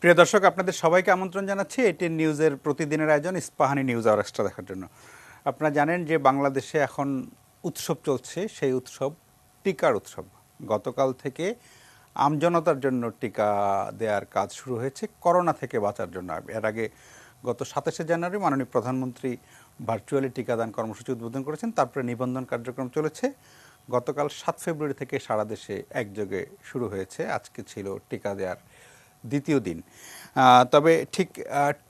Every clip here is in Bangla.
প্রিয় দর্শক, আপনাদের সবাইকে আমন্ত্রণ জানাচ্ছি এটিএন নিউজের প্রতিদিনের আয়োজন ইস্পাহানি নিউজ আওয়ারটা দেখার জন্য। আপনারা জানেন যে বাংলাদেশে এখন উৎসব চলছে, সেই উৎসব টিকার উৎসব। গতকাল থেকে আমজনতার জন্য টিকা দেওয়ার কাজ শুরু হয়েছে করোনা থেকে বাঁচার জন্য। এর আগে গত 27শে জানুয়ারি মাননীয় প্রধানমন্ত্রী ভার্চুয়ালি টিকাদান কর্মসূচি উদ্বোধন করেছেন, তারপরে নিবন্ধন কার্যক্রম চলেছে। গতকাল 7 ফেব্রুয়ারি থেকে সারা দেশে একযোগে শুরু হয়েছে। আজকে ছিল টিকা দেওয়ার দ্বিতীয় দিন। তবে ঠিক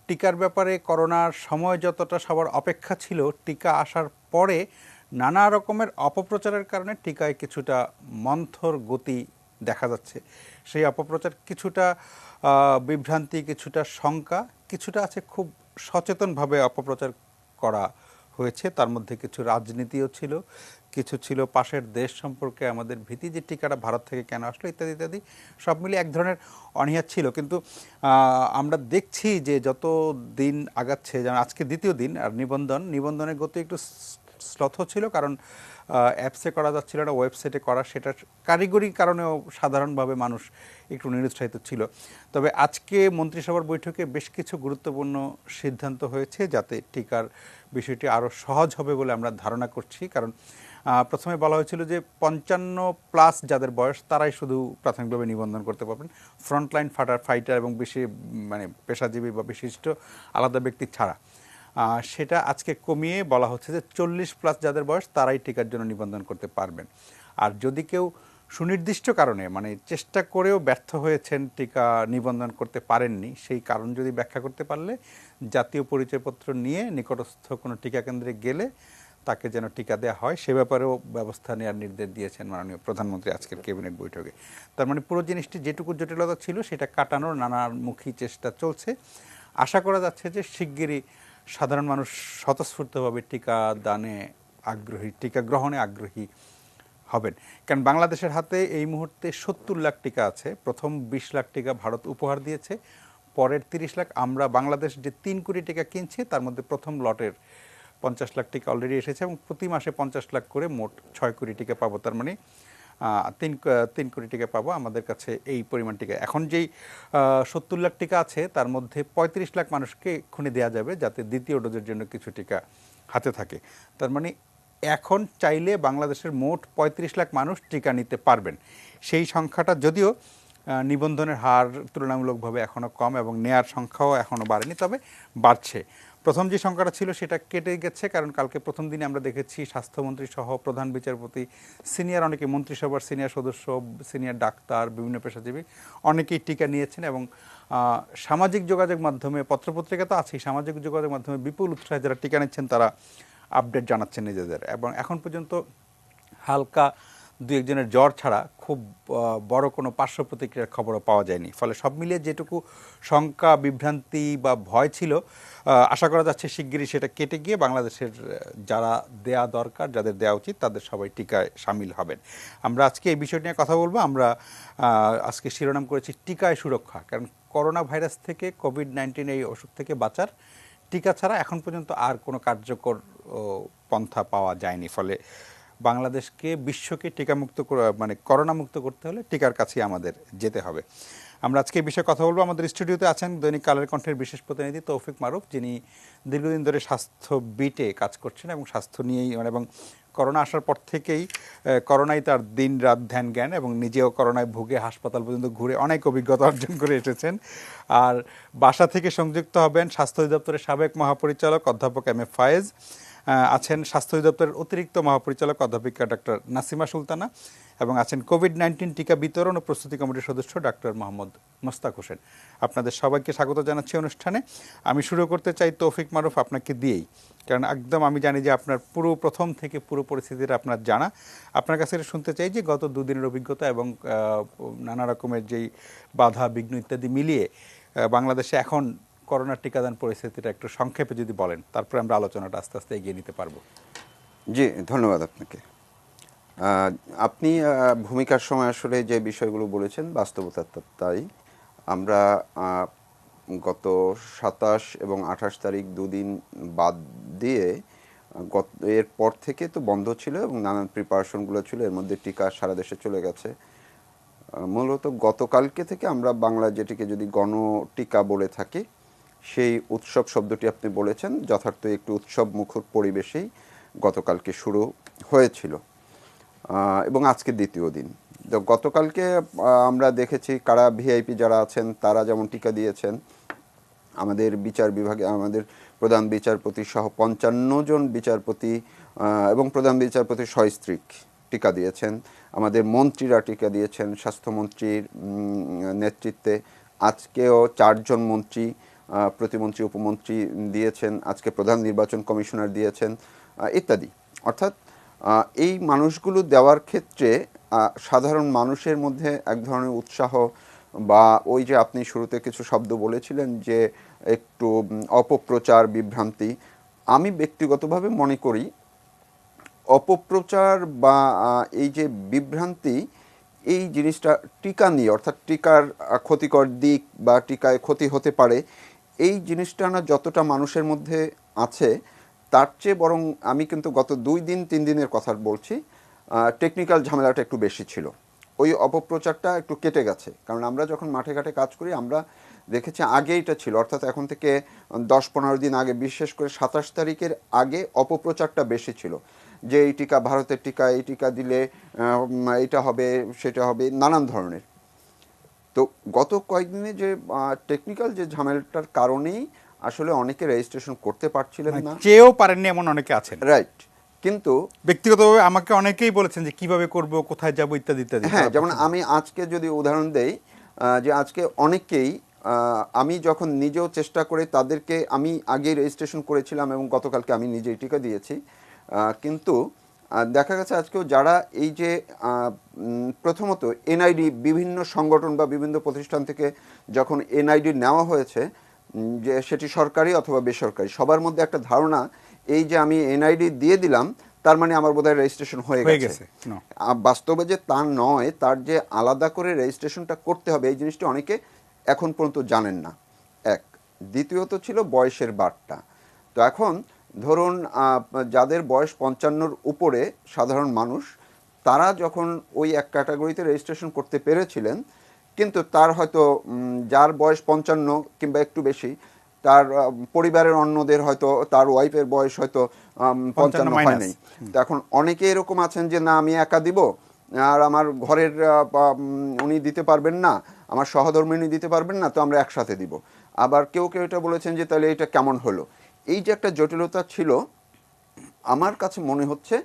টিকার ব্যাপারে করোনার সময় যতটা সবার অপেক্ষা ছিল, টিকা আসার পরে নানা রকমের অপপ্রচারের কারণে টিকায় কিছুটা মন্থর গতি দেখা যাচ্ছে। সেই অপপ্রচার কিছুটা বিভ্রান্তি, কিছুটা শঙ্কা, কিছুটা আছে খুব সচেতনভাবে অপপ্রচার করা হয়েছে। তার মধ্যে কিছু রাজনীতিও ছিল, কিছু ছিল পাশের দেশ সম্পর্কে আমাদের ভীতি, যে টিকাটা ভারত থেকে কেন আসলো ইত্যাদি ইত্যাদি। সব মিলিয়ে এক ধরনের অনীহা ছিল। কিন্তু আমরা দেখছি যে যত দিন আগাচ্ছে, যেমন আজকে দ্বিতীয় দিন, আর নিবন্ধনের গতি একটু স্লথ ছিল, কারণ অ্যাপসে করা যাচ্ছিল না, ওয়েবসাইটে করা, সেটার কারিগরি কারণেও সাধারণভাবে মানুষ একটু নিরুৎসাহিত ছিল। তবে আজকে মন্ত্রিসভার বৈঠকে বেশ কিছু গুরুত্বপূর্ণ সিদ্ধান্ত হয়েছে, যাতে টিকার বিষয়টি আরও সহজ হবে বলে আমরা ধারণা করছি। কারণ প্রথমে বলা হয়েছিল যে 55+ যাদের বয়স তারাই শুধু প্রাথমিকভাবে নিবন্ধন করতে পারবেন, ফ্রন্টলাইন ফাইটার এবং বেশি পেশাজীবী বা বিশিষ্ট আলাদা ব্যক্তি ছাড়া। সেটা আজকে কমিয়ে বলা হচ্ছে যে 40+ যাদের বয়স তারাই টিকার জন্য নিবন্ধন করতে পারবেন। আর যদি কেউ সুনির্দিষ্ট কারণে, চেষ্টা করেও ব্যর্থ হয়েছেন, টিকা নিবন্ধন করতে পারেননি, সেই কারণ যদি ব্যাখ্যা করতে পারলে জাতীয় পরিচয়পত্র নিয়ে নিকটস্থ কোনো টিকা কেন্দ্রে গেলে তাকে যেন টিকা দেওয়া হয়, সে ব্যাপারেও ব্যবস্থা নেওয়ার নির্দেশ দিয়েছেন মাননীয় প্রধানমন্ত্রী আজকের ক্যাবিনেট বৈঠকে। তার পুরো জিনিসটি যেটুকু জটিলতা ছিল সেটা কাটানোর নানামুখী চেষ্টা চলছে। আশা করা যাচ্ছে যে শিগগিরই সাধারণ মানুষ স্বতঃস্ফূর্তভাবে টিকা দানে আগ্রহী, টিকা গ্রহণে আগ্রহী হবেন। কারণ বাংলাদেশের হাতে এই মুহূর্তে 70 লাখ টিকা আছে। প্রথম 20 লাখ টিকা ভারত উপহার দিয়েছে, পরের 30 লাখ আমরা বাংলাদেশ যে 3 কোটি টিকা কিনছে তার মধ্যে প্রথম লটের 50 লাখ টিকা অলরেডি এসেছে, এবং প্রতি মাসে 50 লাখ করে মোট 6 কোটি টিকা পাবো। তার মানে 3 কোটি টিকা পাবো আমাদের কাছে এই পরিমাণ টিকা। এখন যেই 70 লাখ টিকা আছে তার মধ্যে 35 লাখ মানুষকে এক্ষুনি দেওয়া যাবে, যাতে দ্বিতীয় ডোজের জন্য কিছু টিকা হাতে থাকে। তার মানে এখন চাইলে বাংলাদেশের মোট 35 লাখ মানুষ টিকা নিতে পারবেন। সেই সংখ্যাটা যদিও নিবন্ধনের হার তুলনামূলকভাবে এখনও কম এবং নেয়ার সংখ্যাও এখনও বাড়েনি, তবে বাড়ছে। প্রথম যে সংখ্যাটা ছিল সেটা কেটে গেছে, কারণ কালকে প্রথম দিনে আমরা দেখেছি স্বাস্থ্যমন্ত্রী সহ প্রধান বিচারপতি, সিনিয়র অনেকে, মন্ত্রিসভার সিনিয়র সদস্য, সিনিয়র ডাক্তার, বিভিন্ন পেশাজীবী অনেকেই টিকা নিয়েছেন, এবং সামাজিক যোগাযোগ মাধ্যমে, পত্রপত্রিকা তো আছেই, সামাজিক যোগাযোগ মাধ্যমে বিপুল উৎসাহে যারা টিকা নিচ্ছেন তারা আপডেট জানাচ্ছেন নিজেদের। এবং এখন পর্যন্ত হালকা 2-1 জনের জ্বর ছাড়া খুব বড় কোনো পার্শ্ব প্রতিক্রিয়ার খবরও পাওয়া যায়নি। ফলে সব মিলিয়ে যেটুকু শঙ্কা, বিভ্রান্তি বা ভয় ছিল, আশা করা যাচ্ছে শিগগিরই সেটা কেটে গিয়ে বাংলাদেশের যারা দেয়া দরকার, যাদের দেওয়া উচিত, তাদের সবাই টিকায় সামিল হবেন। আমরা আজকে এই বিষয় নিয়ে কথা বলবো। আমরা আজকে শিরোনাম করেছি টিকায় সুরক্ষা, কারণ করোনা ভাইরাস থেকে, কোভিড-19 এই অসুখ থেকে বাঁচার টিকা ছাড়া এখন পর্যন্ত আর কোনো কার্যকর পন্থা পাওয়া যায়নি। ফলে বাংলাদেশকে, বিশ্বকে টিকামুক্ত করোনা মুক্ত করতে হলে টিকার কাছেই আমাদের যেতে হবে। আমরা আজকে এই বিষয়ে কথা বলবো। আমাদের স্টুডিওতে আছেন দৈনিক কালের কণ্ঠের বিশেষ প্রতিনিধি তৌফিক মারুফ, যিনি দীর্ঘদিন ধরে স্বাস্থ্য বিটে কাজ করছেন এবং স্বাস্থ্য নিয়েই এবং করোনা আসার পর থেকেই করোনায় তার দিন রাত ধ্যান জ্ঞান, এবং নিজেও করোনায় ভুগে হাসপাতাল পর্যন্ত ঘুরে অনেক অভিজ্ঞতা অর্জন করে এসেছেন। আর বাসা থেকে সংযুক্ত হবেন স্বাস্থ্য অধিদপ্তরের সাবেক মহাপরিচালক অধ্যাপক এম এ ফায়েজ, আছেন স্বাস্থ্য অধিদপ্তরের অতিরিক্ত মহাপরিচালক অধ্যাপিকা ডক্টর নাসিমা সুলতানা, এবং আছেন কোভিড-19 টিকা বিতরণ ও প্রস্তুতি কমিটির সদস্য ডক্টর মোহাম্মদ মোস্তাক হোসেন। আপনাদের সবাইকে স্বাগত জানাচ্ছি অনুষ্ঠানে। আমি শুরু করতে চাই তৌফিক মারুফ আপনাকে দিয়েই, কারণ একদম আমি জানি যে আপনার পুরো প্রথম থেকে পুরো পরিস্থিতিটা আপনার জানা। আপনার কাছে শুনতে চাই যে গত 2 দিনের অভিজ্ঞতা এবং নানা রকমের যেই বাধা বিঘ্ন ইত্যাদি মিলিয়ে বাংলাদেশে এখন করোনার টিকাদান পরিস্থিতিটা একটু সংক্ষেপে যদি বলেন, তারপরে আমরা আলোচনাটা আস্তে আস্তে এগিয়ে নিতে পারবো। জি, ধন্যবাদ আপনাকে। আপনি ভূমিকার সময় আসলে যে বিষয়গুলো বলেছেন বাস্তবতা তাই। আমরা গত 27 এবং 28 তারিখ 2 দিন বাদ দিয়ে এরপর থেকে তো বন্ধ ছিল এবং নানান প্রিপারেশনগুলো ছিল, এর মধ্যে টিকা সারা দেশে চলে গেছে। মূলত গতকালকে থেকে আমরা বাংলা যেটিকে যদি গণটিকা বলে থাকি, সেই উৎসব শব্দটি আপনি বলেছেন, যথার্থ একটু উৎসব মুখর পরিবেশেই গতকালকে শুরু হয়েছিল এবং আজকে দ্বিতীয় দিন। তো গতকালকে আমরা দেখেছি কারা ভিআইপি যারা আছেন তারা যেমন টিকা দিয়েছেন। আমাদের বিচার বিভাগে আমাদের প্রধান বিচারপতি সহ 55 জন বিচারপতি এবং প্রধান বিচারপতি সস্ত্রীক টিকা দিয়েছেন। আমাদের মন্ত্রীরা টিকা দিয়েছেন স্বাস্থ্যমন্ত্রীর নেতৃত্বে। আজকেও 4 জন মন্ত্রী, প্রতিমন্ত্রী, উপমন্ত্রী দিয়েছেন। আজকে প্রধান নির্বাচন কমিশনার দিয়েছেন ইত্যাদি। অর্থাৎ এই মানুষগুলো দেওয়ার ক্ষেত্রে সাধারণ মানুষের মধ্যে এক ধরনের উৎসাহ বা ওই যে আপনি শুরুতে কিছু শব্দ বলেছিলেন যে একটু অপপ্রচার, বিভ্রান্তি, আমি ব্যক্তিগতভাবে মনে করি অপপ্রচার বা এই যে বিভ্রান্তি, এই জিনিসটা টিকা নিয়ে, অর্থাৎ টিকার ক্ষতিকর দিক বা টিকায় ক্ষতি হতে পারে, এই জিনিসটা না যতটা মানুষের মধ্যে আছে তার চেয়ে বরং আমি কিন্তু গত 2-3 দিনের কথা বলছি, টেকনিক্যাল ঝামেলাটা একটু বেশি ছিল। ওই অপপ্রচারটা একটু কেটে গেছে। কারণ আমরা যখন মাঠে ঘাটে কাজ করি আমরা দেখেছি আগে এটা ছিল, অর্থাৎ এখন থেকে 10-15 দিন আগে, বিশেষ করে 27 তারিখের আগে অপপ্রচারটা বেশি ছিল যে এই টিকা ভারতের টিকা, এই টিকা দিলে এটা হবে সেটা হবে, নানান ধরনের। তো গত কয়েকদিনে যে টেকনিক্যাল যে ঝামেলাটার কারণেই আসলে অনেকে রেজিস্ট্রেশন করতে পারছিলেন না, চেয়েও পারেননি এমন অনেকে আছেন। রাইট। কিন্তু ব্যক্তিগতভাবে আমাকে অনেকেই বলেছেন যে কিভাবে করব, কোথায় যাব, ইত্যাদি ইত্যাদি। হ্যাঁ, যেমন আমি আজকে যদি উদাহরণ দেই, যে আজকে অনেকেই, আমি যখন নিজেও চেষ্টা করে তাদেরকে, আমি আগে রেজিস্ট্রেশন করেছিলাম এবং গতকালকে আমি নিজেই টিকা দিয়েছি, কিন্তু দেখা গেছে আজকেও যারা এই যে প্রথমত এনআইডি বিভিন্ন সংগঠন বা বিভিন্ন প্রতিষ্ঠান থেকে যখন এনআইডি নেওয়া হয়েছে, যে সেটি সরকারি অথবা বেসরকারি, সবার মধ্যে একটা ধারণা এই যে আমি এনআইডি দিয়ে দিলাম তার মানে আমার বোধহয় রেজিস্ট্রেশন হয়ে গেছে। বাস্তবে যে তা নয়, তার যে আলাদা করে রেজিস্ট্রেশনটা করতে হবে এই জিনিসটা অনেকে এখন পর্যন্ত জানেন না। এক, দ্বিতীয়ত ছিল বয়সের বারটা। তো এখন ধরুন যাদের বয়স 55-র উপরে সাধারণ মানুষ, তারা যখন ওই এক ক্যাটাগরিতে রেজিস্ট্রেশন করতে পেরেছিলেন, কিন্তু তার হয়তো যার বয়স 55 কিংবা একটু বেশি, তার পরিবারের অন্যদের হয়তো তার ওয়াইফের বয়স হয়তো 55 হয় নাই। তো এখন অনেকে এরকম আছেন যে না আমি একা দিব, আর আমার ঘরের উনি দিতে পারবেন না, আমার সহধর্মিণী দিতে পারবেন না, তো আমরা একসাথে দিব। আবার কেউ কেউ এটা বলেছেন যে তাহলে এটা কেমন হলো। এই যে একটা জটিলতা ছিল, আমার কাছে মনে হচ্ছে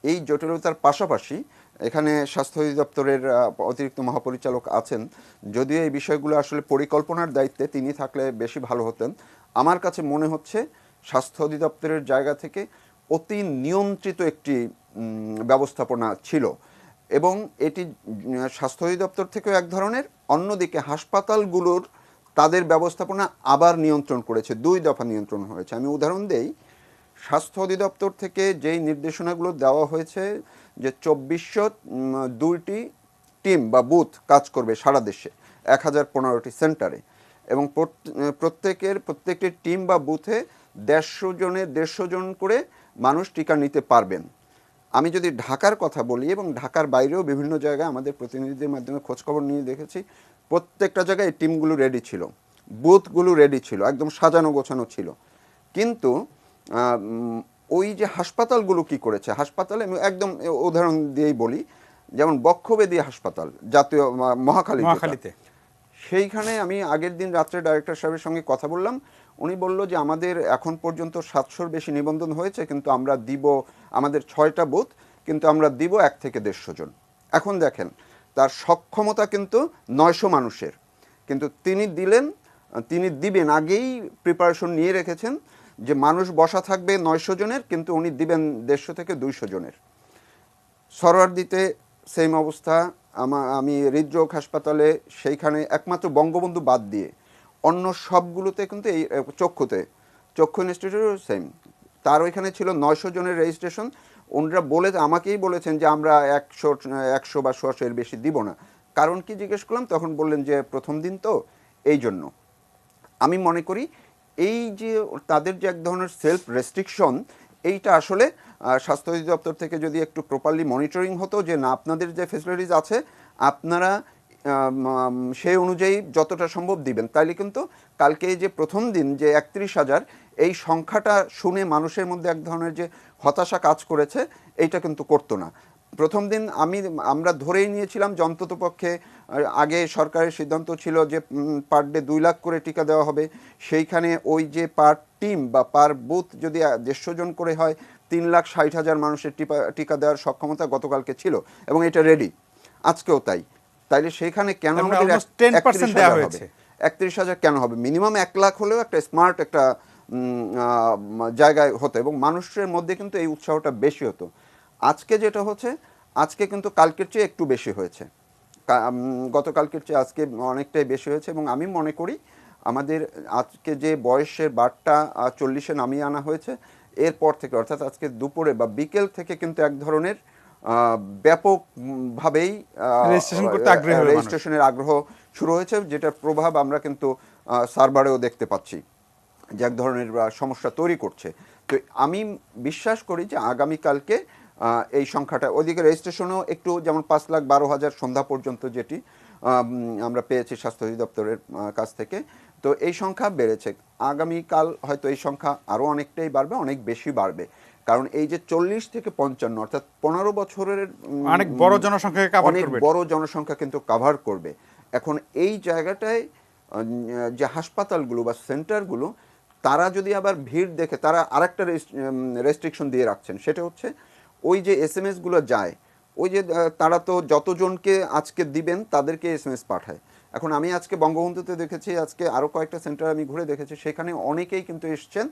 এই জটিলতার পাশাপাশি এখানে স্বাস্থ্য অধিদপ্তরের অতিরিক্ত মহাপরিচালক আছেন, যদিও এই বিষয়গুলো আসলে পরিকল্পনার দায়িত্বে তিনি থাকলে বেশি ভালো হতেন। আমার কাছে মনে হচ্ছে স্বাস্থ্য অধিদপ্তরের জায়গা থেকে অতি নিয়ন্ত্রিত একটি ব্যবস্থাপনা ছিল এবং এটি স্বাস্থ্য অধিদপ্তর থেকেও এক ধরনের, অন্যদিকে হাসপাতালগুলোর তাদের ব্যবস্থাপনা আবার নিয়ন্ত্রণ করেছে, 2 দফা নিয়ন্ত্রণ হয়েছে। আমি উদাহরণ দেই, স্বাস্থ্য অধিদপ্তর থেকে যেই নির্দেশনাগুলো দেওয়া হয়েছে যে 2402টি টিম বা বুথ কাজ করবে সারা দেশে 1015টি সেন্টারে, এবং প্রত্যেকটি টিম বা বুথে 150 জন করে মানুষ টিকা নিতে পারবেন। আমি যদি ঢাকার কথা বলি, এবং ঢাকার বাইরেও বিভিন্ন জায়গায় আমাদের প্রতিনিধিদের মাধ্যমে খোঁজখবর নিয়ে দেখেছি, প্রত্যেকটা জায়গায় টিমগুলো রেডি ছিল, বুথগুলো রেডি ছিল, একদম সাজানো গোছানো ছিল। কিন্তু ওই যে হাসপাতালগুলো কি করেছে, হাসপাতালে আমি একদম উদাহরণ দিয়েই বলি, যেমন বক্ষব্যাধি হাসপাতাল জাতীয় মহাখালীতে, সেইখানে আমি আগের দিন রাত্রে ডাইরেক্টর সাহেবের সঙ্গে কথা বললাম। উনি বলল যে আমাদের এখন পর্যন্ত 700-র বেশি নিবন্ধন হয়েছে, কিন্তু আমরা দিব, আমাদের 6টা বুথ, কিন্তু আমরা দিব 1 থেকে 150 জন। এখন দেখেন তার সক্ষমতা কিন্তু 900 মানুষের, কিন্তু তিনি দিবেন আগেই প্রিপারেশন নিয়ে রেখেছেন যে মানুষ বসা থাকবে 900 জনের, কিন্তু উনি দিবেন 150 থেকে 200 জনের। সরোয়ারদিতে সেম অবস্থা। আমি হৃদরোগ হাসপাতালে, সেইখানে একমাত্র বঙ্গবন্ধু বাদ দিয়ে অন্য সবগুলোতে কিন্তু এই চক্ষু ইনস্টিটিউটও সেম, তার ওইখানে ছিল 900 জনের রেজিস্ট্রেশন। ওনারা আমাকেই বলেছেন যে আমরা 100 বা 100 এর বেশি দিব না। কারণ কি জিজ্ঞেস করলাম, তখন বললেন যে প্রথম দিন তো এই জন্য। আমি মনে করি এই যে তাদের যে এক ধরনের সেলফ রেস্ট্রিকশন, এইটা আসলে স্বাস্থ্য অধিদপ্তর থেকে যদি একটু প্রপারলি মনিটরিং হতো, যে না আপনাদের যে ফেসিলিটিস আছে আপনারা সেই অনুযায়ী যতটা সম্ভব দিবেন, তাইলে কিন্তু কালকে এই যে প্রথম দিন যে 31,000 এই সংখ্যাটা শুনে মানুষের মধ্যে এক ধরনের যে হতাশা কাজ করেছে, এইটা কিন্তু করতো না। প্রথম দিন আমরা ধরেই নিয়েছিলাম যে অন্ততপক্ষে আগে সরকারের সিদ্ধান্ত ছিল যে পার ডে 2 লাখ করে টিকা দেওয়া হবে। সেইখানে ওই যে পার টিম বা পার বুথ যদি 150 জন করে হয়, 3,60,000 মানুষের টিকা দেওয়ার সক্ষমতা গতকালকে ছিল এবং এটা রেডি, আজকেও তাই। তাইলে সেখানে কেন আমাদের 10% দেওয়া হয়েছে? 31,000 কেন হবে? মিনিমাম 1 লাখ হলেও একটা স্মার্ট একটা জায়গায় হতো এবং মানুষের মধ্যে কিন্তু এই উৎসাহটা বেশি হতো। আজকে যেটা হচ্ছে, আজকে কিন্তু কালকের চেয়ে একটু বেশি হয়েছে, গতকালকের চেয়ে আজকে অনেকটাই বেশি হয়েছে এবং আমি মনে করি আমাদের আজকে যে বয়সের বারটা 40-এ নামিয়ে আনা হয়েছে, এরপর থেকে অর্থাৎ আজকে দুপুরে বা বিকেল থেকে কিন্তু এক ধরনের ব্যাপকভাবেই রেজিস্ট্রেশনের আগ্রহ শুরু হয়েছে, যেটার প্রভাব আমরা কিন্তু সার্ভারেও দেখতে পাচ্ছি যে এক ধরনের সমস্যা তৈরি করছে। তো আমি বিশ্বাস করি যে আগামীকালকে এই সংখ্যাটা, ওইদিকে রেজিস্ট্রেশনও একটু, যেমন 5,12,000 সন্ধ্যা পর্যন্ত যেটি আমরা পেয়েছি স্বাস্থ্য অধিদপ্তরের কাছ থেকে, তো এই সংখ্যা বেড়েছে। আগামীকাল হয়তো এই সংখ্যা আরও অনেকটাই বাড়বে, অনেক বেশি বাড়বে, কারণ এই যে 40 থেকে 55 অর্থাৎ 15 বছরের অনেক বড় জনসংখ্যা কিন্তু কাভার করবে। এখন এই জায়গাটায় যে হাসপাতালগুলো বা সেন্টারগুলো, তারা যদি আবার ভিড় দেখে, তারা আরেকটা রেস্ট্রিকশন দিয়ে রাখছেন, সেটা হচ্ছে ওই যে SMS গুলো যায়, ওই যে তারা তো যতজনকে আজকে দিবেন তাদেরকে SMS পাঠায়। এখন আমি আজকে বঙ্গবন্ধুতে দেখেছি, আজকে আরও কয়েকটা সেন্টার আমি ঘুরে দেখেছি, সেখানে অনেকেই কিন্তু এসছেন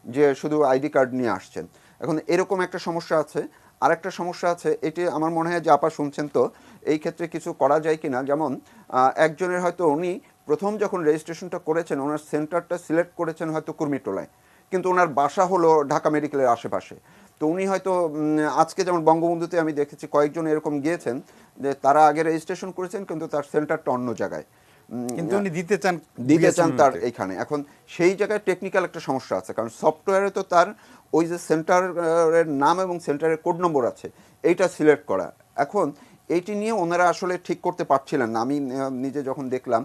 যে শুধু ID কার্ড নিয়ে আসছেন। এখন এরকম একটা সমস্যা আছে। আর একটা সমস্যা আছে, এটি আমার মনে হয় যে আপা শুনছেন, তো এই ক্ষেত্রে কিছু করা যায় কিনা। যেমন একজনের হয়তো উনি প্রথম যখন রেজিস্ট্রেশনটা করেছেন, ওনার সেন্টারটা সিলেক্ট করেছেন হয়তো কুর্মিটোলায়, কিন্তু ওনার বাসা হলো ঢাকা মেডিকেলের আশেপাশে। তো উনি হয়তো আজকে যেমন বঙ্গবন্ধুতে আমি দেখেছি কয়েকজন এরকম গিয়েছেন যে তারা আগে রেজিস্ট্রেশন করেছেন কিন্তু তার সেন্টারটা অন্য জায়গায়, কিন্তু উনি দিতে চান তার এইখানে। এখন সেই জায়গায় টেকনিক্যাল একটা সমস্যা আছে, কারণ সফটওয়্যারে তো তার ওই যে সেন্টারের নাম এবং সেন্টারের কোড নম্বর আছে, এইটা সিলেক্ট করা। এখন এইটি নিয়ে ওনারা আসলে ঠিক করতে পারছিলেন না। আমি নিজে যখন দেখলাম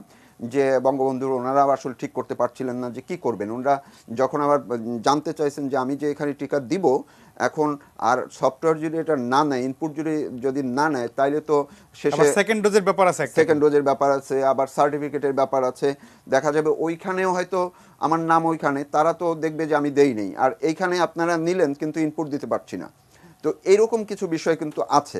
যে বঙ্গবন্ধুর, ওনারা আসলে ঠিক করতে পারছিলেন না যে কি করবেন। ওনারা যখন আবার জানতে চাইছেন যে আমি যে এখানে টিকা দিব, এখন আর সফটওয়্যার যদি এটা না নেয়, ইনপুট যদি না নেয়, তাইলে তো শেষে সেকেন্ড ডোজের ব্যাপার আছে, আবার সার্টিফিকেটের ব্যাপার আছে। দেখা যাবে ওইখানেও হয়তো আমার নাম ওইখানে, তারা তো দেখবে যে আমি দেই নেই, আর এইখানে আপনারা নিলেন কিন্তু ইনপুট দিতে পারছি না। তো এইরকম কিছু বিষয় কিন্তু আছে।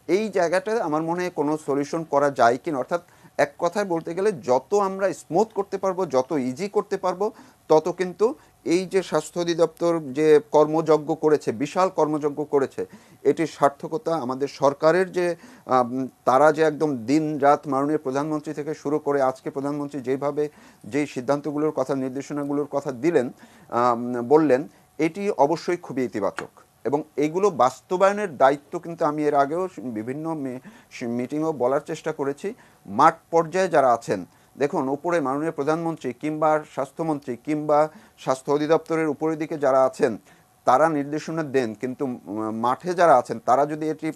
এই জায়গাটা আমার মনে হয় কোনো সলিউশন করা যায় কিনা, অর্থাৎ এক কথায় বলতে গেলে যত আমরা স্মুথ করতে পারবো, যত ইজি করতে পারবো, তত কিন্তু এই যে স্বাস্থ্য অধিদপ্তর যে কর্মযজ্ঞ করেছে, বিশাল কর্মযজ্ঞ করেছে, এটির সার্থকতা আমাদের সরকারের যে তারা যে একদম দিন রাত মাননীয় প্রধানমন্ত্রী থেকে শুরু করে আজকে প্রধানমন্ত্রী যেভাবে যেই সিদ্ধান্তগুলোর কথা, নির্দেশনাগুলোর কথা দিলেন, বললেন, এটি অবশ্যই খুবই ইতিবাচক এবং এগুলো বাস্তবায়নের দায়িত্ব কিন্তু আমি এর আগেও বিভিন্ন মিটিংও বলার চেষ্টা করেছি। মাঠ পর্যায়ে যারা আছেন, দেখুন উপরে মাননীয় প্রধানমন্ত্রী কিংবা স্বাস্থ্যমন্ত্রী কিংবা স্বাস্থ্য অধিদপ্তরের উপরের দিকে যারা আছেন, তারা নির্দেশনা দেন, কিন্তু মাঠে যারা আছেন তারা যদি এটি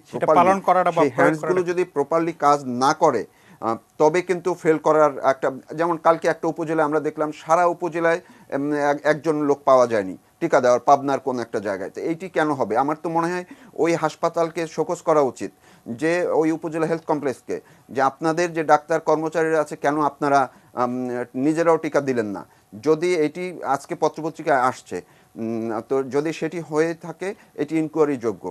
হ্যান্ডসগুলো যদি প্রপারলি কাজ না করে, তবে কিন্তু ফেল করার একটা, যেমন কালকে একটা উপজেলায় আমরা দেখলাম সারা উপজেলায় একজন লোক পাওয়া যায়নি টিকা দেওয়ার, পাবনার কোন একটা জায়গায়। তো এইটি কেন হবে? আমার তো মনে হয় ওই হাসপাতালকে শোকজ করা উচিত, যে ওই উপজেলা হেলথ কমপ্লেক্সকে, যে আপনাদের যে ডাক্তার কর্মচারীরা আছে, কেন আপনারা নিজেরাও টিকা দিলেন না? যদি এটি আজকে পত্রপত্রিকায় আসছে, তো যদি সেটি হয়ে থাকে, এটি ইনকোয়ারি যোগ্য।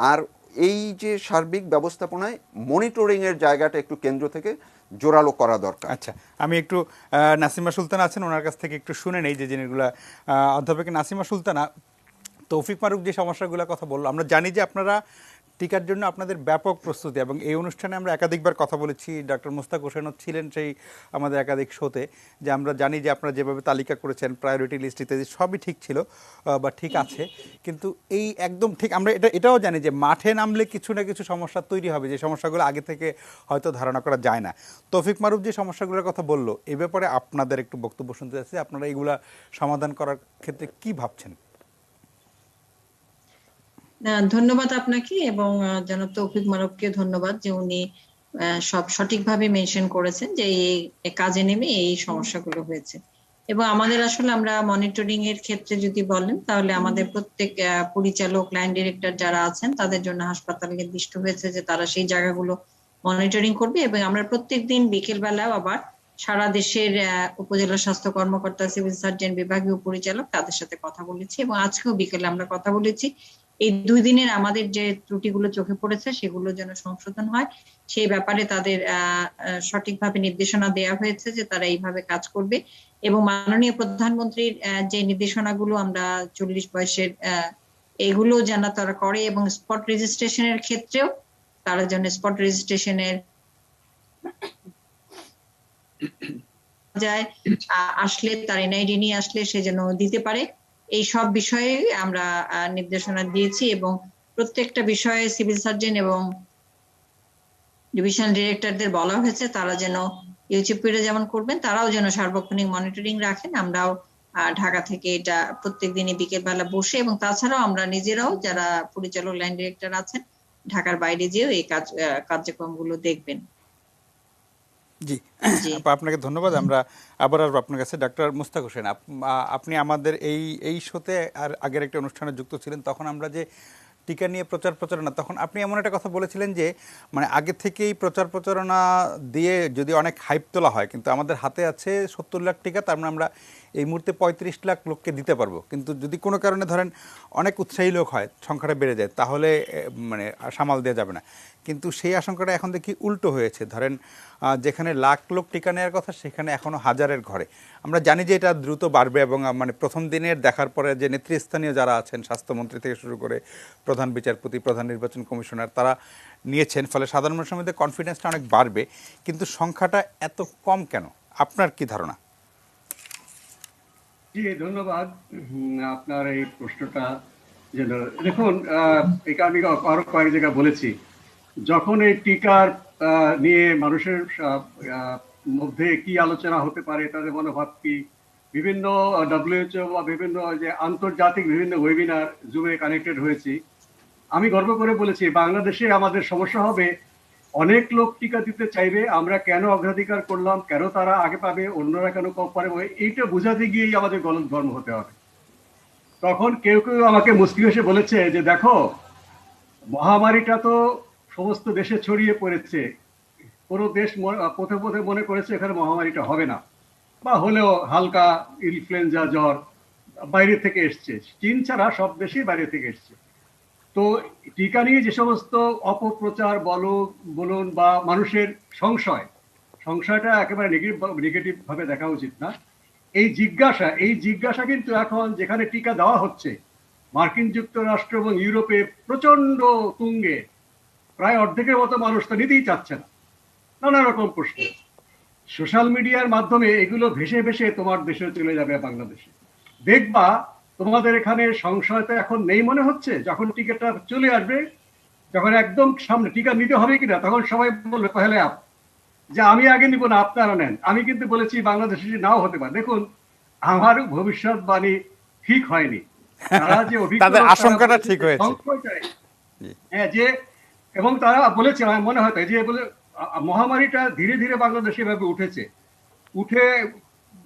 আর এই যে সার্বিক ব্যবস্থাপনায় মনিটরিংয়ের জায়গাটা একটু কেন্দ্র থেকে জোরালো করা দরকার। আচ্ছা, আমি একটু নাসিমা সুলতানা আছেন, ওনার কাছ থেকে একটু শুনে নেই যে জিনিসগুলো। অধ্যাপক নাসিমা সুলতানা, তৌফিক মারুফ যে সমস্যাগুলোর কথা বললো, আমরা জানি যে আপনারা টিকার জন্য আপনাদের ব্যাপক প্রস্তুতি, এবং এই অনুষ্ঠানে আমরা একাধিকবার কথা বলেছি, ডক্টর মুস্তাক হোসেনও ছিলেন সেই আমাদের একাধিক শোতে, যে আমরা জানি যে আপনারা যেভাবে তালিকা করেছেন, প্রায়োরিটি লিস্ট ইত্যাদি সবই ঠিক ছিল বা ঠিক আছে, কিন্তু এই একদম ঠিক আমরা এটাও জানি যে মাঠে নামলে কিছু না কিছু সমস্যা তৈরি হবে, যে সমস্যাগুলো আগে থেকে হয়তো ধারণা করা যায় না। তৌফিক মারুফ যে সমস্যাগুলোর কথা বললো, এ ব্যাপারে আপনাদের একটু বক্তব্য শুনতে চাচ্ছি, আপনারা এইগুলা সমাধান করার ক্ষেত্রে কি ভাবছেন? ধন্যবাদ আপনাকে এবং জনাব তৌফিক মারুফকে ধন্যবাদ যে উনি সব সঠিকভাবে মেনশন করেছেন যে এই কাজে নেমে এই সমস্যাগুলো হয়েছে। এবং আমাদের আসলে আমরা মনিটরিং এর ক্ষেত্রে যদি বলেন তাহলে আমাদের প্রত্যেক পরিচালক, লাইন ডিরেক্টর যারা আছেন তাদের জন্য হাসপাতাল নির্দিষ্ট হয়েছে যে তারা সেই জায়গাগুলো মনিটরিং করবে। এবং আমরা প্রত্যেকদিন বিকেল বেলাও আবার সারা দেশের উপজেলা স্বাস্থ্য কর্মকর্তা, সিভিল সার্জন, বিভাগীয় পরিচালক তাদের সাথে কথা বলেছি এবং আজকেও বিকেলে আমরা কথা বলেছি। এই 2 দিনের আমাদের যে ত্রুটিগুলো চোখে পড়েছে সেগুলো যেন সংশোধন হয়, সেই ব্যাপারে তাদের সঠিকভাবে নির্দেশনা দেওয়া হয়েছে যে তারা এইভাবে কাজ করবে। এবং মাননীয় প্রধানমন্ত্রীর যে নির্দেশনাগুলো আমরা 40 বয়সের এগুলো যেন তারা করে এবং স্পট রেজিস্ট্রেশনের ক্ষেত্রেও তারা যেন স্পট রেজিস্ট্রেশনের যায় আসলে তার এনআইডি নিয়ে আসলে সে যেন দিতে পারে, এই সব বিষয়ে আমরা নির্দেশনা দিয়েছি। এবং প্রত্যেকটা বিষয়ে সিভিল সার্জন এবং ডিভিশনাল ডিরেক্টরদের বলা হয়েছে তারা যেন ইউচিপিটা যেমন করবেন তারাও যেন সার্বক্ষণিক মনিটরিং রাখেন। আমরাও ঢাকা থেকে এটা প্রত্যেকদিনই বিকেলবেলা বসে এবং তাছাড়াও আমরা নিজেরাও যারা পরিচালক, লাইন ডিরেক্টর আছেন ঢাকার বাইরে যেও এই কার্যক্রমগুলো দেখবেন। জি, আপনাকে ধন্যবাদ। আমরা আবার আসবো আপনার কাছে। ডাক্তার মুস্তাক হোসেন, আপনি আমাদের এই শোতে আর আগের একটা অনুষ্ঠানে যুক্ত ছিলেন, তখন আমরা যে টিকা নিয়ে প্রচারণা, তখন আপনি এমন একটা কথা বলেছিলেন যে মানে আগে থেকেই প্রচারণা দিয়ে যদি অনেক হাইপ তোলা হয়, কিন্তু আমাদের হাতে আছে 70 লাখ টিকা, তার মানে আমরা এই মুহূর্তে 35 লাখ লোককে দিতে পারবো। কিন্তু যদি কোনো কারণে ধরেন অনেক উৎসাহী লোক হয়, সংখ্যাটা বেড়ে যায়, তাহলে মানে সামাল দেওয়া যাবে না। কিন্তু সেই আশঙ্কাটা এখন দেখি উল্টো হয়েছে। ধরেন যেখানে লাখ লোক টিকা নেওয়ার কথা সেখানে এখনও হাজারের ঘরে। আমরা জানি যে এটা দ্রুত বাড়বে এবং মানে প্রথম দিনের দেখার পরে যে নেতৃস্থানীয় যারা আছেন, স্বাস্থ্যমন্ত্রী থেকে শুরু করে প্রধান বিচারপতি, প্রধান নির্বাচন কমিশনার, তারা নিয়েছেন, ফলে সাধারণ মানুষের মধ্যে কনফিডেন্সটা অনেক বাড়বে। কিন্তু সংখ্যাটা এত কম কেন, আপনার কি ধারণা? জি, ধন্যবাদ আপনার এই প্রশ্নটা। যেন দেখুন, এটা আমি আরো কয়েক জায়গায় বলেছি, যখন এই টিকার নিয়ে মানুষের মধ্যে কি আলোচনা হতে পারে, তাদের মনোভাব কি, বিভিন্ন WHO বা বিভিন্ন যে আন্তর্জাতিক বিভিন্ন ওয়েবিনার জুমে কানেক্টেড হয়েছি, আমি গর্ব করে বলেছি বাংলাদেশে আমাদের সমস্যা হবে, অনেক লোক টিকা দিতে চাইবে, আমরা কেন অগ্রাধিকার করলাম, কেন তারা আগে পাবে, অন্যরা কেন কম পারে, এইটা বোঝাতে গিয়েই আমাদের গলত ধর্ম হতে হবে। তখন কেউ কেউ আমাকে মুস্কিল এসে বলেছে যে দেখো, মহামারীটা তো সমস্ত দেশে ছড়িয়ে পড়েছে, কোনো দেশ পথে পথে মনে করেছে এখানে মহামারীটা হবে না, বা হলেও হালকা ইনফ্লুয়েঞ্জা জ্বর বাইরে থেকে এসছে, চীন ছাড়া সব দেশই বাইরে থেকে এসছে। তো টিকা নিয়ে যে সমস্ত অপপ্রচার বলুন বা মানুষের সংশয়টা একেবারে নেগেটিভ ভাবে দেখা উচিত না। এই জিজ্ঞাসা কিন্তু এখন যেখানে টিকা দেওয়া হচ্ছে, মার্কিন যুক্তরাষ্ট্র এবং ইউরোপে প্রচন্ড তুঙ্গে, প্রায় অর্ধেকের মতো মানুষ তো নিতেই চাচ্ছে না। নানা রকম প্রশ্ন, সোশ্যাল মিডিয়ার মাধ্যমে এগুলো ভেসে ভেসে তোমার দেশে চলে যাবে, বাংলাদেশে দেখবা তোমাদের এখানে সংশয় তো এখন নেই মনে হচ্ছে। যখন টিকাটা চলে আসবে, যখন একদম সামনে টিকা নিতে হবে কিনা, তখন সবাই বলবে পহেলে আপ, যে আমি আগে নিব না, আপনারা নেন। আমি কিন্তু বলেছি বাংলাদেশে নাও হতে পারে। দেখুন, আমার ভবিষ্যৎবাণী ঠিক হয়নি, তারা যে তাদের আশঙ্কাটা ঠিক হয়েছে। হ্যাঁ, যে এবং তারা বলেছে, আমার মনে হয় যে বলে মহামারীটা ধীরে ধীরে বাংলাদেশে এভাবে উঠে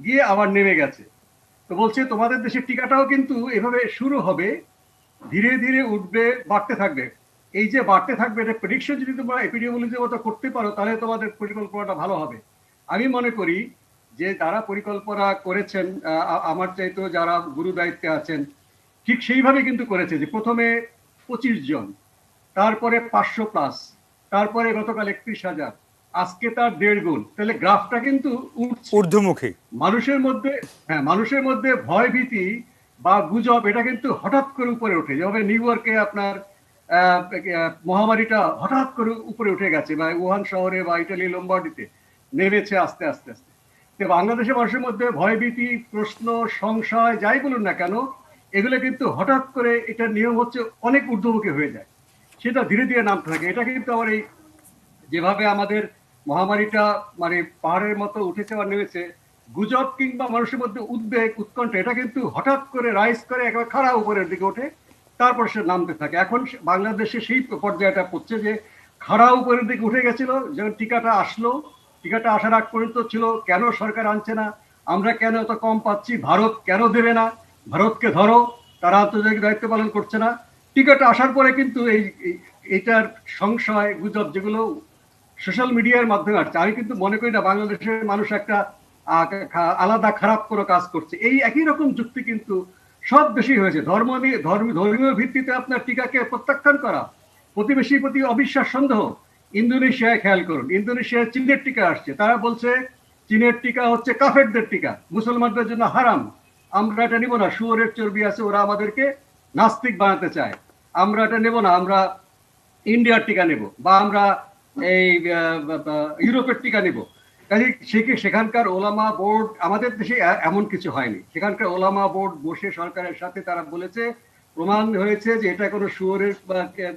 গিয়ে আবার নেমে গেছে। তো বলছে তোমাদের দেশের টিকাটাও কিন্তু এভাবে শুরু হবে, ধীরে ধীরে উঠবে, বাড়তে থাকবে। এই যে বাড়তে থাকবে, এটা প্রেডিকশন যদি তোমরা এপিডেমিওলজির মতো করতে পারো, তাহলে তোমাদের পরিকল্পনাটা ভালো হবে। আমি মনে করি যে যারা পরিকল্পনা করেছেন, আমার চাইতেও যারা গুরু দায়িত্বে আছেন, ঠিক সেইভাবে কিন্তু করেছে, যে প্রথমে 25 জন, তারপরে 500+, তারপরে গতকাল 31,000, আজকে তার 1.5 গুণ। তাহলে গ্রাফটা কিন্তু ঊর্ধ্বমুখী। মানুষের মধ্যে ভয় ভীতি বা গুজব, এটা কিন্তু হঠাৎ করে উপরে ওঠে। যেভাবে নিউ ইয়র্কে আপনার মহামারীটা হঠাৎ করে উপরে উঠে গেছে, বা উহান শহরে বা ইটালি লম্বার্ডিতে নেমেছে আস্তে আস্তে আস্তে। তো বাংলাদেশের মানুষের মধ্যে ভয় ভীতি, প্রশ্ন, সংশয়, যাই বলুন না কেন, এগুলো কিন্তু হঠাৎ করে, এটা নিয়ম হচ্ছে অনেক ঊর্ধ্বমুখী হয়ে যায়, সেটা ধীরে ধীরে নামতে থাকে। এটা কিন্তু আমার এই যেভাবে আমাদের মহামারীটা মানে পাহাড়ের মতো উঠেছে বা নেমেছে, গুজব কিংবা মানুষের মধ্যে উদ্বেগ, উৎকণ্ঠা, এটা কিন্তু হঠাৎ করে রাইজ করে একেবারে খাড়া উপরের দিকে ওঠে, তারপর সে নামতে থাকে। এখন বাংলাদেশে সেই পর্যায়টা পড়ছে যে খাড়া উপরের দিকে উঠে গেছিল। যখন টিকাটা আসলো, টিকাটা আসার আগ পর্যন্ত ছিল কেন সরকার আনছে না, আমরা কেন এত কম পাচ্ছি, ভারত কেন দেবে না, ভারতকে ধরো, তারা আন্তর্জাতিক দায়িত্ব পালন করছে না। টিকাটা আসার পরে কিন্তু এইটার সংশয় গুজব যেগুলো সোশ্যাল মিডিয়ার মাধ্যমে আসছে, আমি কিন্তু মনে করি না বাংলাদেশের মানুষ একটা আলাদা খারাপ কোনো কাজ করছে। এই একই রকম যুক্তি কিন্তু সব দেশেই হয়েছে। ধর্ম নিয়ে ধর্মীয় ভিত্তিতে আপনার টিকাকে প্রত্যাখ্যান করা, প্রতিবেশীর প্রতি অবিশ্বাস, সন্দেহ। ইন্দোনেশিয়ায় খেয়াল করুন, ইন্দোনেশিয়ায় চীনের টিকা আসছে, তারা বলছে চীনের টিকা হচ্ছে কাফেরদের টিকা, মুসলমানদের জন্য হারাম, আমরা এটা নিব না, শুয়োরের চর্বি আছে, ওরা আমাদেরকে নাস্তিক বানাতে চায়, আমরা এটা নেব না, আমরা ইন্ডিয়ার টিকা নেব, বা আমরা এই ইউরোপের টিকা নেব। কাজে সেখানকার ওলামা বোর্ড, আমাদের দেশে এমন কিছু হয়নি, সেখানকার ওলামা বোর্ড বসে সরকারের সাথে তারা বলেছে, প্রমাণ হয়েছে যে এটা কোনো শুয়োরের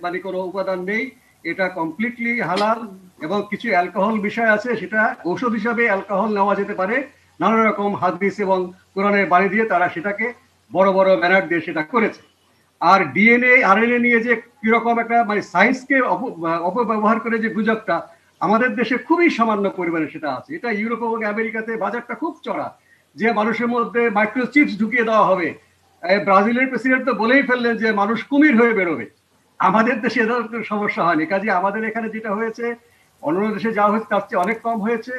মানে কোনো উপাদান নেই, এটা কমপ্লিটলি হালাল, এবং কিছু অ্যালকোহল বিষয় আছে, সেটা ঔষধ হিসাবে অ্যালকোহল নেওয়া যেতে পারে। নানা রকম হাদিস এবং কোরআনের বাণী দিয়ে তারা সেটাকে বড় বড় ব্যানার দিয়ে সেটা করেছে। আর ডিএনএ আরএনএ নিয়ে যে কিরকম একটা মানে সায়েন্সকে অপব্যবহার করে যে গুজবটা, আমাদের দেশে খুবই সামান্য পরিমাণে সেটা আছে। এটা ইউরোপ এবং আমেরিকাতে বাজারটা খুব চড়া, যে মানুষের মধ্যে মাইক্রোচিপস ঢুকিয়ে দেওয়া হবে। ব্রাজিলের প্রেসিডেন্ট তো বলেই ফেললেন যে মানুষ কুমির হয়ে বেরোবে। আমাদের দেশে এ ধরনের সমস্যা হয়নি। কাজে আমাদের এখানে যেটা হয়েছে, অন্য দেশে যা হয়েছে তার চেয়ে অনেক কম হয়েছে।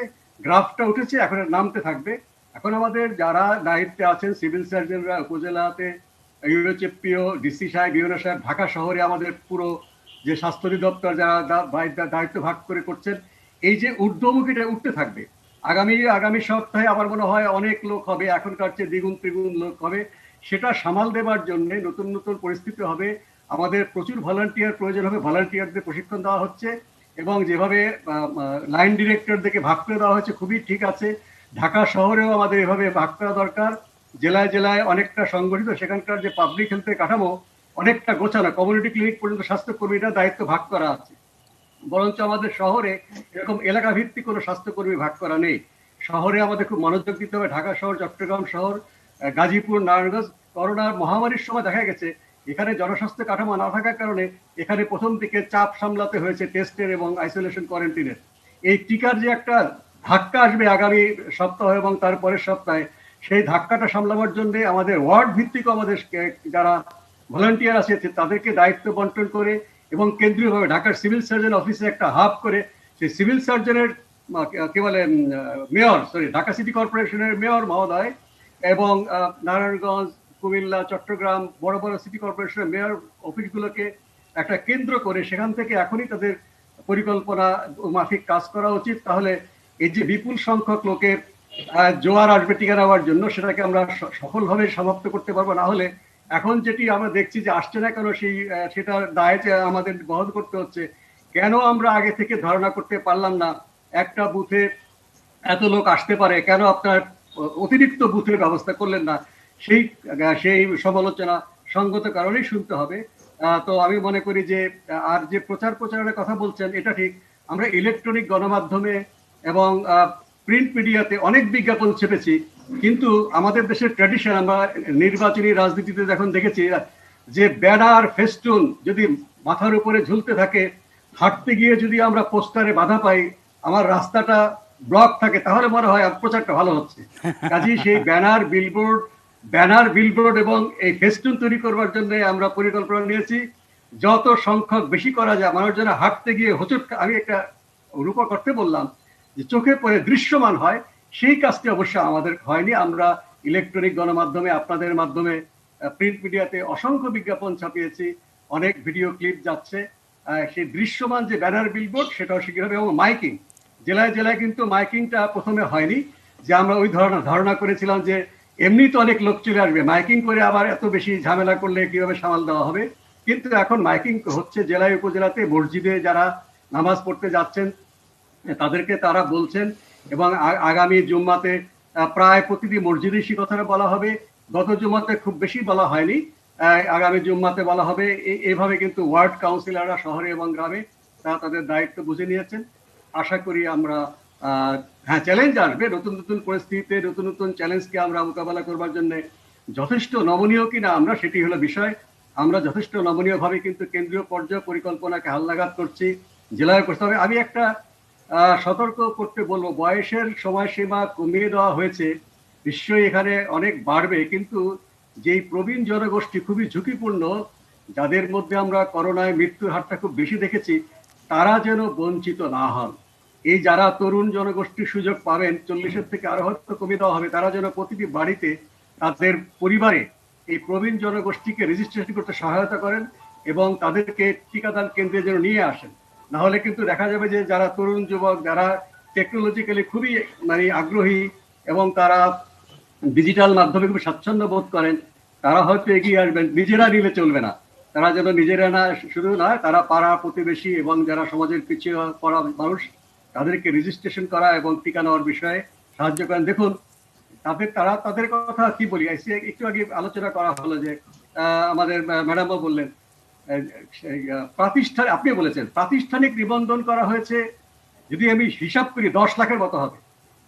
গ্রাফটা উঠেছে, এখন নামতে থাকবে। এখন আমাদের যারা দায়িত্বে আছেন, সিভিল সার্জনরা উপজেলাতে, ইউরোচেপিও ডিসি সাহেব, ইউরো সাহেব, ঢাকা শহরে আমাদের পুরো যে স্বাস্থ্য অধিদপ্তর যারা দায়িত্ব ভাগ করে করছেন, এই যে ঊর্ধ্বমুখীটা উঠতে থাকবে। আগামী সপ্তাহে আমার মনে হয় অনেক লোক হবে, এখনকার চেয়ে দ্বিগুণ ত্রিগুণ লোক হবে। সেটা সামাল দেবার জন্য নতুন নতুন পরিস্থিতি হবে, আমাদের প্রচুর ভলান্টিয়ার প্রয়োজন হবে। ভলান্টিয়ারদের প্রশিক্ষণ দেওয়া হচ্ছে, এবং যেভাবে লাইন ডিরেক্টরদেরকে ভাগ করে দেওয়া হয়েছে খুবই ঠিক আছে। ঢাকা শহরেও আমাদের এভাবে ভাগ করা দরকার। জেলায় জেলায় অনেকটা সংগঠিত, সেখানকার যে পাবলিক হেলথের কাঠামো অনেকটা গোছানো, কমিউনিটি ক্লিনিক পর্যন্ত স্বাস্থ্যকর্মীরা দায়িত্ব ভাগ করা আছে। বরঞ্চ আমাদের শহরে এরকম এলাকা ভিত্তিক কোনো স্বাস্থ্যকর্মী ভাগ করা নেই। শহরে আমাদের খুব মনোযোগ দিতে হবে। ঢাকা শহর, চট্টগ্রাম শহর, গাজীপুর, নারায়ণগঞ্জ, করোনার মহামারীর সময় দেখা গেছে এখানে জনস্বাস্থ্য কাঠামো না থাকার কারণে এখানে প্রথম দিকে চাপ সামলাতে হয়েছে টেস্টের এবং আইসোলেশন কোয়ারেন্টিনের। এই টিকার যে একটা ধাক্কা আসবে আগামী সপ্তাহ এবং তারপরের সপ্তাহে, সেই ধাক্কাটা সামলাবার জন্য আমাদের ওয়ার্ড ভিত্তিক আমাদের যারা ভলান্টিয়ার আছে তাদেরকে দায়িত্ব বন্টন করে, এবং কেন্দ্রীয়ভাবে ঢাকার সিভিল সার্জন অফিসে একটা হাব করে, সেই সিভিল সার্জনের কি বলে ঢাকা সিটি কর্পোরেশনের মেয়র মহোদয় এবং নারায়ণগঞ্জ, কুমিল্লা, চট্টগ্রাম বড় বড় সিটি কর্পোরেশনের মেয়র অফিসগুলোকে একটা কেন্দ্র করে সেখান থেকে এখনই তাদের পরিকল্পনা মাফিক কাজ করা উচিত। তাহলে এই যে বিপুল সংখ্যক লোকের জোয়ার আসবে টিকা নেওয়ার জন্য, সেটাকে আমরা সফলভাবে সমাপ্ত করতে পারবো। না হলে এখন যেটি আমরা দেখছি যে আসছে না কেন, সেটার দায় যে আমাদের বহন করতে হচ্ছে। কেন আমরা আগে থেকে ধারণা করতে পারলাম না একটা বুথে এত লোক আসতে পারে, কেন আপনার অতিরিক্ত বুথের ব্যবস্থা করলেন না? সেই সমালোচনা সঙ্গত কারণেই শুনতে হবে। তো আমি মনে করি যে আর যে প্রচারণার কথা বলছেন, এটা ঠিক। আমরা ইলেকট্রনিক গণমাধ্যমে এবং প্রিন্ট মিডিয়াতে অনেক বিজ্ঞাপন ছেপেছি, কিন্তু আমাদের দেশের ট্র্যাডিশন, আমরা নির্বাচনী রাজনীতিতে যখন দেখেছি যে ব্যানার ফেস্টুন যদি মাথার উপরে ঝুলতে থাকে, হাঁটতে গিয়ে যদি আমরা পোস্টারে বাধা পাই, আমার রাস্তাটা ব্লক থাকে, তাহলে মনে হয় প্রচারটা ভালো হচ্ছে। কাজেই সেই ব্যানার বিলবোর্ড এবং এই ফেস্টুন তৈরি করবার জন্য আমরা পরিকল্পনা নিয়েছি। যত সংখ্যক বেশি করা যায়, মানুষজন হাঁটতে গিয়ে হোঁচট, আমি একটা রূপক করতে বললাম যে চোখে পড়ে দৃশ্যমান হয়, সেই কাজটি অবশ্য আমাদের হয়নি। আমরা ইলেকট্রনিক গণমাধ্যমে, আপনাদের মাধ্যমে, প্রিন্ট মিডিয়াতে অসংখ্য বিজ্ঞাপন ছাপিয়েছি, অনেক ভিডিও ক্লিপ যাচ্ছে। সেই দৃশ্যমান যে ব্যানার বিলবোর্ড, সেটাও শিখে হবে। এবং মাইকিং, জেলায় জেলায় কিন্তু মাইকিংটা প্রথমে হয়নি, যে আমরা ওই ধারণা করেছিলাম যে এমনি তো অনেক লোক চলে আসবে, মাইকিং করে আবার এত বেশি ঝামেলা করলে কিভাবে সামাল দেওয়া হবে। কিন্তু এখন মাইকিং হচ্ছে জেলায় উপজেলাতে, মসজিদে যারা নামাজ পড়তে যাচ্ছেন তাদেরকে তারা বলছেন, এবং আগামী জুম্মাতে প্রায় প্রতিটি মসজিদে সেই কথাটা বলা হবে। গত জুম্মাতে খুব বেশি বলা হয়নি, আগামী জুম্মাতে বলা হবে। এইভাবে কিন্তু ওয়ার্ড কাউন্সিলররা শহরে এবং গ্রামে তারা তাদের দায়িত্ব বুঝে নিয়েছেন। আশা করি আমরা হ্যাঁ, চ্যালেঞ্জ আসবে, নতুন নতুন পরিস্থিতিতে নতুন নতুন চ্যালেঞ্জকে আমরা মোকাবেলা করবার জন্য যথেষ্ট নমনীয় কিনা আমরা, সেটি হলো বিষয়। আমরা যথেষ্ট নমনীয় ভাবে কিন্তু কেন্দ্রীয় পর্যায়ে পরিকল্পনাকে হালনাগাদ করছি। জেলায় করতে হবে। আমি একটা সতর্ক করতে বলবো, বয়সের সময়সীমা কমিয়ে দেওয়া হয়েছে, নিশ্চয়ই এখানে অনেক বাড়বে, কিন্তু যেই প্রবীণ জনগোষ্ঠী খুবই ঝুঁকিপূর্ণ, যাদের মধ্যে আমরা করোনায় মৃত্যুর হারটা খুব বেশি দেখেছি, তারা যেন বঞ্চিত না হন। এই যারা তরুণ জনগোষ্ঠীর সুযোগ পাবেন, 40-এর থেকে আরো হয়তো কমিয়ে দেওয়া হবে, তারা যেন প্রতিটি বাড়িতে তাদের পরিবারে এই প্রবীণ জনগোষ্ঠীকে রেজিস্ট্রেশন করতে সহায়তা করেন এবং তাদেরকে টিকাদান কেন্দ্রে যেন নিয়ে আসেন। না হলে কিন্তু দেখা যাবে যে যারা তরুণ যুবক, যারা টেকনোলজিক্যালি খুবই মানে আগ্রহী এবং তারা ডিজিটাল মাধ্যমে খুব স্বাচ্ছন্দ্য বোধ করেন, তারা হয়তো এগিয়ে আসবেন, নিজেরা নিলে চলবে না। তারা যেন নিজেরা না, শুধু না, তারা পাড়া প্রতিবেশী এবং যারা সমাজের পিছিয়ে পড়া মানুষ, তাদেরকে রেজিস্ট্রেশন করা এবং টিকা নেওয়ার বিষয়ে সাহায্য করেন। দেখুন, তাদের কথা কি বলি, একটু আগে আলোচনা করা হলো যে আমাদের ম্যাডামও বললেন, আপনি বলেছেন প্রাতিষ্ঠানিক নিবন্ধন করা হয়েছে, যদি আমি হিসাব করি 10 লাখের মতো হবে।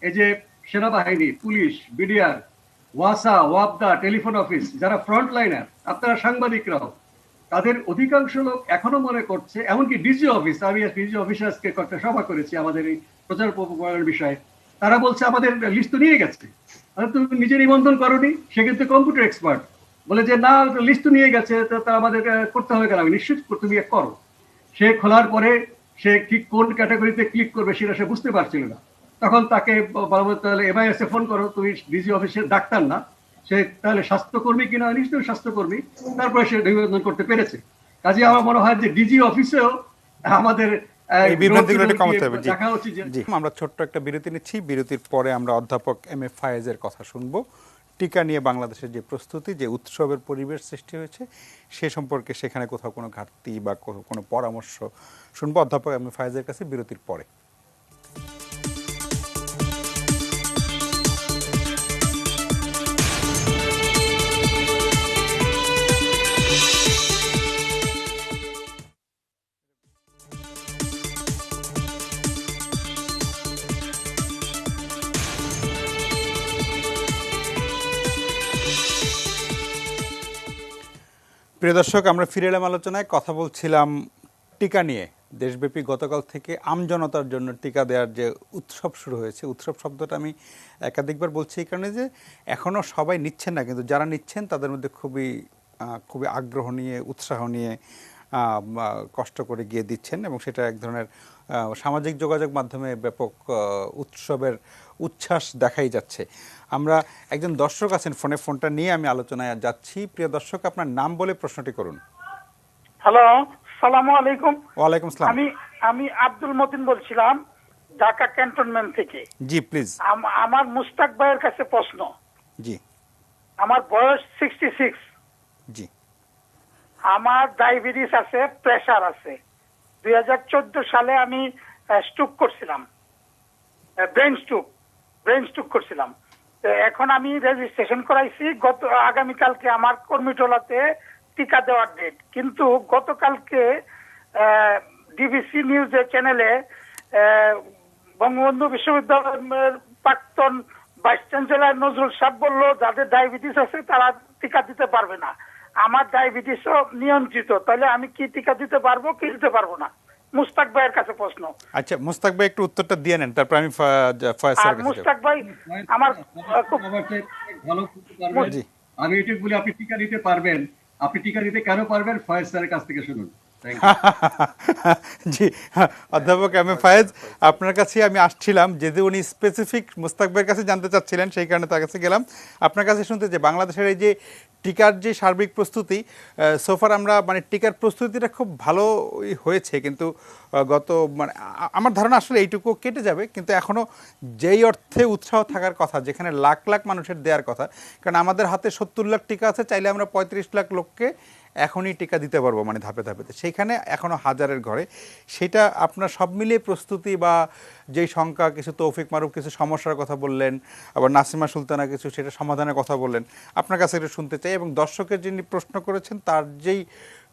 এই যে সেনাবাহিনী, পুলিশ, বিডিআর, ওয়াসা, ওয়াবদা, টেলিফোন অফিস, যারা ফ্রন্ট লাইনার, আপনারা সাংবাদিকরাও, তাদের অধিকাংশ লোক এখনো মনে করছে, এমনকি ডিজি অফিস, আমি ডিজি অফিসে আজকে একটা সভা করেছি আমাদের এই প্রচার প্রচারের বিষয়ে, তারা বলছে আমাদের লিস্ট তো নিয়ে গেছে, তুমি নিজে নিবন্ধন করোনি, সে কিন্তু কম্পিউটার এক্সপার্ট, বলে যে না লিস্ট তো নিয়ে গেছে, তা আমাদের করতে হবে কেন, আমি নিশ্চিত তুমি করো। সে খোলার পরে সে ঠিক কোন ক্যাটাগরিতে ক্লিক করবে সেটা সে বুঝতে পারছিল না। তখন তাকে তাহলে এমআইএস এ ফোন করো, তুমি ডিজি অফিসের ডাক্তার না, সে তাহলে স্বাস্থ্যকর্মী কিনা, নিশ্চয়ই স্বাস্থ্যকর্মী, তারপরে সে নিবন্ধন করতে পেরেছে। কাজে আমার মনে হয় যে ডিজি অফিসেও আমাদের দেখা উচিত। আমরা ছোট্ট একটা বিরতি নিচ্ছি, বিরতির পরে আমরা অধ্যাপক এম এ ফায়েজের কথা শুনবো। টিকা নিয়ে বাংলাদেশের যে প্রস্তুতি, যে উৎসবের পরিবেশ সৃষ্টি হয়েছে, সে সম্পর্কে সেখানে কোথাও কোনো ঘাটতি বা কোনো পরামর্শ শুনবো অধ্যাপক এম এ ফায়েজের কাছে বিরতির পরে। প্রিয় দর্শক, আমরা ফিরে এলাম আলোচনায়। কথা বলছিলাম টিকা নিয়ে। দেশব্যাপী গতকাল থেকে আমজনতার জন্য টিকা দেওয়ার যে উৎসব শুরু হয়েছে, উৎসব শব্দটা আমি একাধিকবার বলছি এই কারণে যে এখনও সবাই নিচ্ছেন না, কিন্তু যারা নিচ্ছেন তাদের মধ্যে খুবই আগ্রহ নিয়ে, উৎসাহ নিয়ে কষ্ট করে গিয়ে দিচ্ছেন, এবং সেটা এক ধরনের সামাজিক যোগাযোগ মাধ্যমে ব্যাপক উৎসবের উচ্ছ্বাস দেখাই যাচ্ছে। আমরা একজন দর্শক আছেন ফোনে, ফোনটা নিয়ে আমি আলোচনায় যাচ্ছি। প্রিয় দর্শক, আপনার নাম বলে প্রশ্নটি করুন। হ্যালো, আসসালামু আলাইকুম। ওয়ালাইকুম আসসালাম। আমি আব্দুল মতিন বলছিলাম, ঢাকা ক্যান্টনমেন্ট থেকে। জি প্লিজ। আমার মুস্তাক ভাইয়ের কাছে প্রশ্ন। জি। আমার বয়স 66। জি। আমার ডায়াবেটিস আছে, প্রেসার আছে। 2014 সালে আমি স্ট্রোক করছিলাম, ব্রেন স্ট্রোক করছিলাম। এখন আমি রেজিস্ট্রেশন করাইছি, আগামীকালকে আমার কর্মীটোলাতে টিকা দেওয়ার ডেট। কিন্তু গতকালকে ডিবিসি নিউজের চ্যানেলে বঙ্গবন্ধু বিশ্ববিদ্যালয়ের প্রাক্তন ভাইস চ্যান্সেলর নজরুল সাহেব বললো যাদের ডায়াবেটিস আছে তারা টিকা দিতে পারবে না। আমার ডায়াবেটিসও নিয়ন্ত্রিত, তাহলে আমি কি টিকা দিতে পারবো কি দিতে পারবো না? মুস্তাক ভাইয়ের কাছে প্রশ্ন। আচ্ছা, মুস্তাক ভাই একটু উত্তরটা দিয়ে নেন, তারপর আমি ফয়েজ স্যারের কাছে। মুস্তাক ভাই আমার খুব ভালো পারবেন। আমি এটুকু বলি, আপনি টিকা দিতে পারবেন। আপনি টিকা দিতে কেন পারবেন, ফয়েজ স্যারের কাছ থেকে শুনুন। জি, অধ্যাপক এম এ ফায়েজ, আপনার কাছে আমি আসছিলাম, যেহেতু উনি স্পেসিফিক মুস্তাক ভাইয়ের কাছে জানতে চাচ্ছিলেন, সেই কারণে তার কাছে গেলাম। আপনার কাছে শুনতে যে বাংলাদেশের এই যে টিকার যে সার্বিক প্রস্তুতি, সোফার আমরা মানে টিকার প্রস্তুতিটা খুব ভালো হয়েছে, কিন্তু গত মানে আমার ধারণা আসলে এইটুকু কেটে যাবে, কিন্তু এখনও যেই অর্থে উৎসাহ থাকার কথা, যেখানে লাখ লাখ মানুষের দেওয়ার কথা, কারণ আমাদের হাতে 70 লাখ টিকা আছে, চাইলে আমরা 35 লাখ লোককে এখনই টিকা দিতে পারবো, মানে ধাপে ধাপে। সেইখানে এখনও হাজারের ঘরে। সেটা আপনার সব মিলিয়ে প্রস্তুতি বা যেই শঙ্কা, কিছু তৌফিক মারুফ কিছু সমস্যার কথা বললেন, আবার নাসিমা সুলতানা কিছু সেটা সমাধানের কথা বললেন, আপনার কাছে একটু শুনতে চাই। এবং দর্শকের যিনি প্রশ্ন করেছেন তার যেই